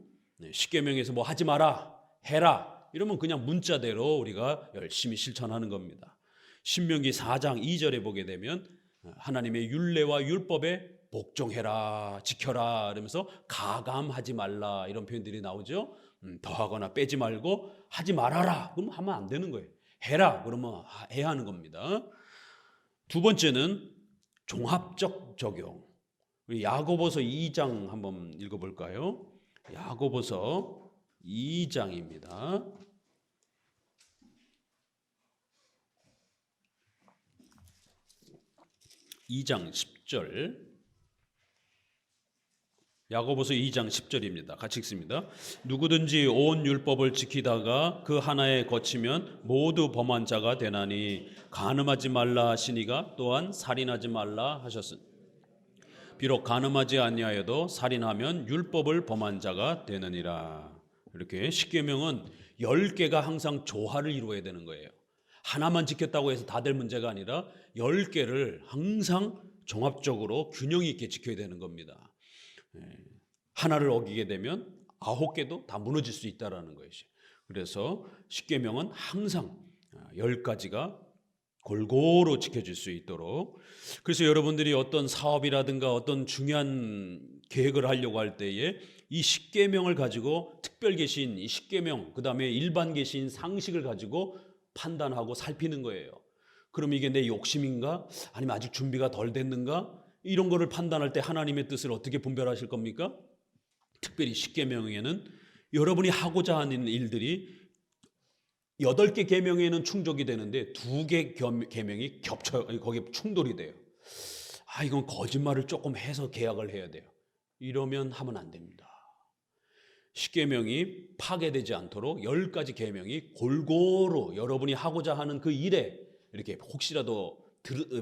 십계명에서 뭐 하지 마라, 해라 이러면 그냥 문자대로 우리가 열심히 실천하는 겁니다. 신명기 4장 2절에 보게 되면 하나님의 율례와 율법에 복종해라, 지켜라 이러면서 가감하지 말라 이런 표현들이 나오죠. 더하거나 빼지 말고 하지 말아라 그러면 하면 안 되는 거예요. 해라 그러면 해야 하는 겁니다. 두 번째는 종합적 적용. 우리 야고보서 2장 한번 읽어볼까요? 야고보서 2장입니다. 2장 10절. 야고보서 2장 10절입니다. 같이 읽습니다. 누구든지 온 율법을 지키다가 그 하나에 거치면 모두 범한 자가 되나니 간음하지 말라 하시니가 또한 살인하지 말라 하셨으니 비록 간음하지 아니하여도 살인하면 율법을 범한 자가 되느니라. 이렇게 십계명은 10개가 항상 조화를 이루어야 되는 거예요. 하나만 지켰다고 해서 다 될 문제가 아니라 10개를 항상 종합적으로 균형 있게 지켜야 되는 겁니다. 하나를 어기게 되면 9개도 다 무너질 수 있다는 것이죠. 그래서 십계명은 항상 10가지가 골고루 지켜질 수 있도록. 그래서 여러분들이 어떤 사업이라든가 어떤 중요한 계획을 하려고 할 때에 이 십계명을 가지고 특별 계신 이 십계명, 그 다음에 일반 계신 상식을 가지고 판단하고 살피는 거예요. 그럼 이게 내 욕심인가? 아니면 아직 준비가 덜 됐는가? 이런 거를 판단할 때 하나님의 뜻을 어떻게 분별하실 겁니까? 특별히 십계명에는 여러분이 하고자 하는 일들이 8개 계명에는 충족이 되는데 2개 계명이 겹쳐요. 거기에 충돌이 돼요. 이건 거짓말을 조금 해서 계약을 해야 돼요. 이러면 하면 안 됩니다. 십계명이 파괴되지 않도록 10가지 계명이 골고루 여러분이 하고자 하는 그 일에 이렇게 혹시라도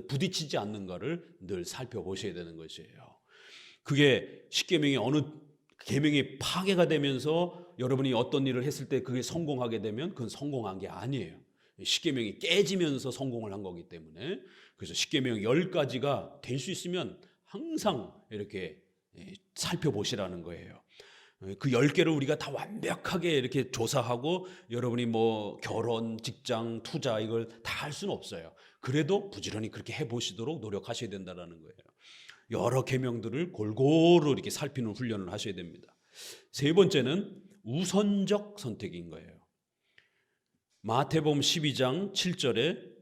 부딪히지 않는가를 늘 살펴보셔야 되는 것이에요. 그게 십계명이 어느 계명이 파괴가 되면서 여러분이 어떤 일을 했을 때 그게 성공하게 되면 그건 성공한 게 아니에요. 십계명이 깨지면서 성공을 한 거기 때문에. 그래서 십계명 10가지가 될 수 있으면 항상 이렇게 살펴보시라는 거예요. 그 10개를 우리가 다 완벽하게 이렇게 조사하고 여러분이 뭐 결혼, 직장, 투자 이걸 다 할 수는 없어요. 그래도 부지런히 그렇게 해보시도록 노력하셔야 된다는 거예요. 여러 계명들을 골고루 이렇게 살피는 훈련을 하셔야 됩니다. 세 번째는 우선적 선택인 거예요. 마태복음 12장 7절에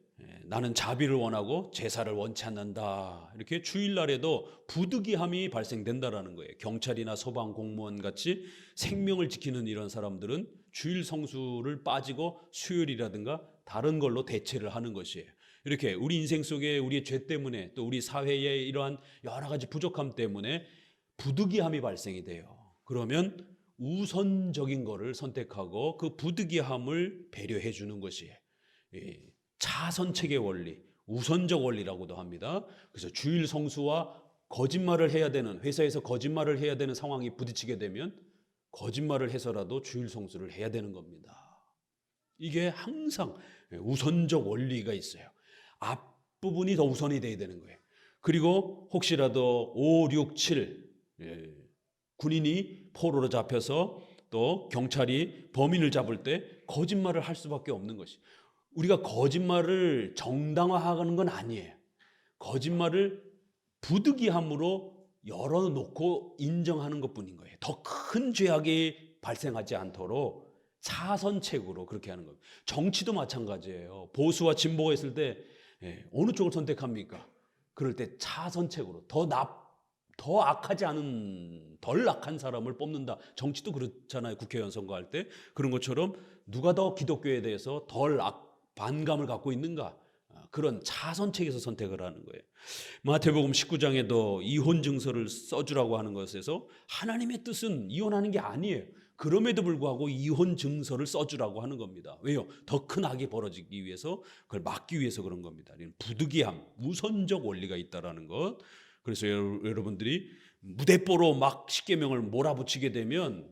나는 자비를 원하고 제사를 원치 않는다. 이렇게 주일날에도 부득이함이 발생된다라는 거예요. 경찰이나 소방 공무원 같이 생명을 지키는 이런 사람들은 주일 성수를 빠지고 수요일이라든가 다른 걸로 대체를 하는 것이에요. 이렇게 우리 인생 속에 우리의 죄 때문에 또 우리 사회의 이러한 여러 가지 부족함 때문에 부득이함이 발생이 돼요. 그러면 우선적인 거를 선택하고 그 부득이함을 배려해 주는 것이 차선책의 원리, 우선적 원리라고도 합니다. 그래서 주일 성수와 거짓말을 해야 되는, 회사에서 거짓말을 해야 되는 상황이 부딪히게 되면 거짓말을 해서라도 주일 성수를 해야 되는 겁니다. 이게 항상 우선적 원리가 있어요. 앞부분이 더 우선이 돼야 되는 거예요. 그리고 혹시라도 5, 6, 7 군인이 포로로 잡혀서 또 경찰이 범인을 잡을 때 거짓말을 할 수밖에 없는 것이, 우리가 거짓말을 정당화하는 건 아니에요. 거짓말을 부득이함으로 열어놓고 인정하는 것뿐인 거예요. 더 큰 죄악이 발생하지 않도록 차선책으로 그렇게 하는 겁니다. 정치도 마찬가지예요. 보수와 진보가 있을 때 어느 쪽을 선택합니까? 그럴 때 차선책으로 더 악하지 않은, 덜 악한 사람을 뽑는다. 정치도 그렇잖아요. 국회의원 선거할 때. 그런 것처럼 누가 더 기독교에 대해서 덜 반감을 갖고 있는가, 그런 차선책에서 선택을 하는 거예요. 마태복음 19장에도 이혼 증서를 써주라고 하는 것에서 하나님의 뜻은 이혼하는 게 아니에요. 그럼에도 불구하고 이혼 증서를 써주라고 하는 겁니다. 왜요? 더 큰 악이 벌어지기 위해서, 그걸 막기 위해서 그런 겁니다. 부득이함, 우선적 원리가 있다라는 것. 그래서 여러분들이 무대뽀로 막 십계명을 몰아붙이게 되면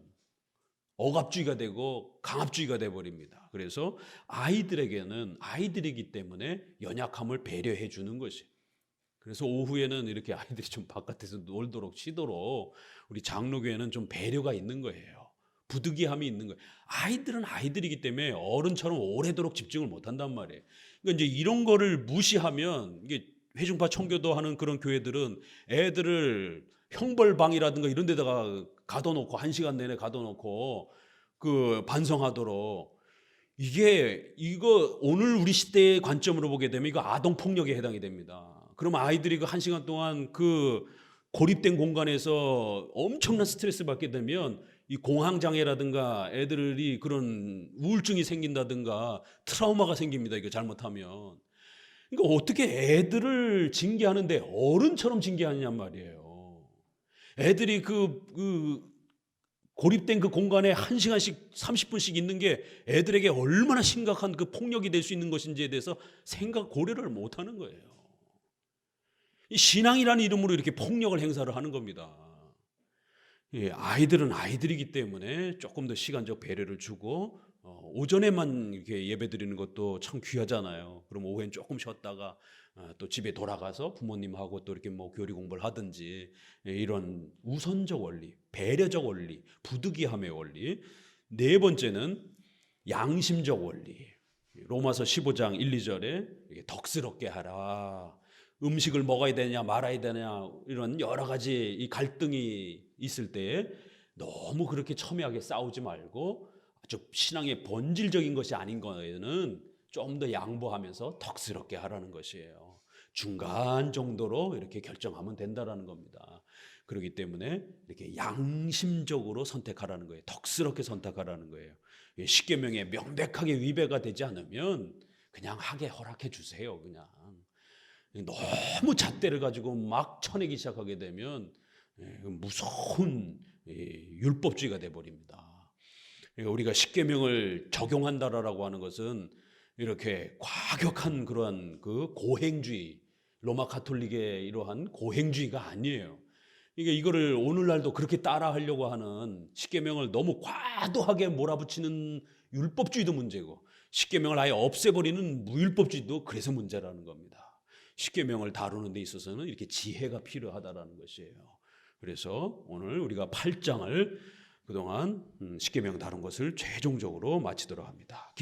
억압주의가 되고 강압주의가 되어버립니다. 그래서 아이들에게는 아이들이기 때문에 연약함을 배려해 주는 것이. 그래서 오후에는 이렇게 아이들이 좀 바깥에서 놀도록 쉬도록 우리 장로교회는 좀 배려가 있는 거예요. 부득이함이 있는 거예요. 아이들은 아이들이기 때문에 어른처럼 오래도록 집중을 못한단 말이에요. 그러니까 이제 이런 거를 무시하면, 이게 회중파 청교도 하는 그런 교회들은 애들을 형벌방이라든가 이런 데다가 가둬놓고 1시간 내내 가둬놓고 그 반성하도록, 이거 오늘 우리 시대의 관점으로 보게 되면 이거 아동폭력에 해당이 됩니다. 그럼 아이들이 그 1시간 동안 그 고립된 공간에서 엄청난 스트레스 받게 되면 이 공황장애라든가 애들이 그런 우울증이 생긴다든가 트라우마가 생깁니다. 이거 잘못하면. 그러니까 어떻게 애들을 징계하는데 어른처럼 징계하느냐 말이에요. 애들이 고립된 그 공간에 1시간씩 30분씩 있는 게 애들에게 얼마나 심각한 그 폭력이 될 수 있는 것인지에 대해서 고려를 못하는 거예요. 이 신앙이라는 이름으로 이렇게 폭력을 행사를 하는 겁니다. 아이들은 아이들이기 때문에 조금 더 시간적 배려를 주고, 오전에만 이렇게 예배 드리는 것도 참 귀하잖아요. 그럼 오후엔 조금 쉬었다가 또 집에 돌아가서 부모님하고 또 이렇게 뭐 교리 공부를 하든지, 이런 우선적 원리, 배려적 원리, 부득이함의 원리. 네 번째는 양심적 원리. 로마서 15장 1, 2절에 덕스럽게 하라. 음식을 먹어야 되냐 말아야 되냐 이런 여러 가지 이 갈등이 있을 때 너무 그렇게 첨예하게 싸우지 말고, 아주 신앙의 본질적인 것이 아닌 거에는 좀 더 양보하면서 덕스럽게 하라는 것이에요. 중간 정도로 이렇게 결정하면 된다라는 겁니다. 그렇기 때문에 이렇게 양심적으로 선택하라는 거예요. 덕스럽게 선택하라는 거예요. 십계명에 명백하게 위배가 되지 않으면 그냥 하게 허락해 주세요. 그냥 너무 잣대를 가지고 막 쳐내기 시작하게 되면 무서운 율법주의가 돼버립니다. 우리가 십계명을 적용한다라고 하는 것은 이렇게 과격한 그러한 그 고행주의, 로마 가톨릭의 이러한 고행주의가 아니에요. 이거를 오늘날도 그렇게 따라하려고 하는, 십계명을 너무 과도하게 몰아붙이는 율법주의도 문제고, 십계명을 아예 없애버리는 무율법주의도 그래서 문제라는 겁니다. 십계명을 다루는 데 있어서는 이렇게 지혜가 필요하다라는 것이에요. 그래서 오늘 우리가 8장을 그동안 십계명 다룬 것을 최종적으로 마치도록 합니다.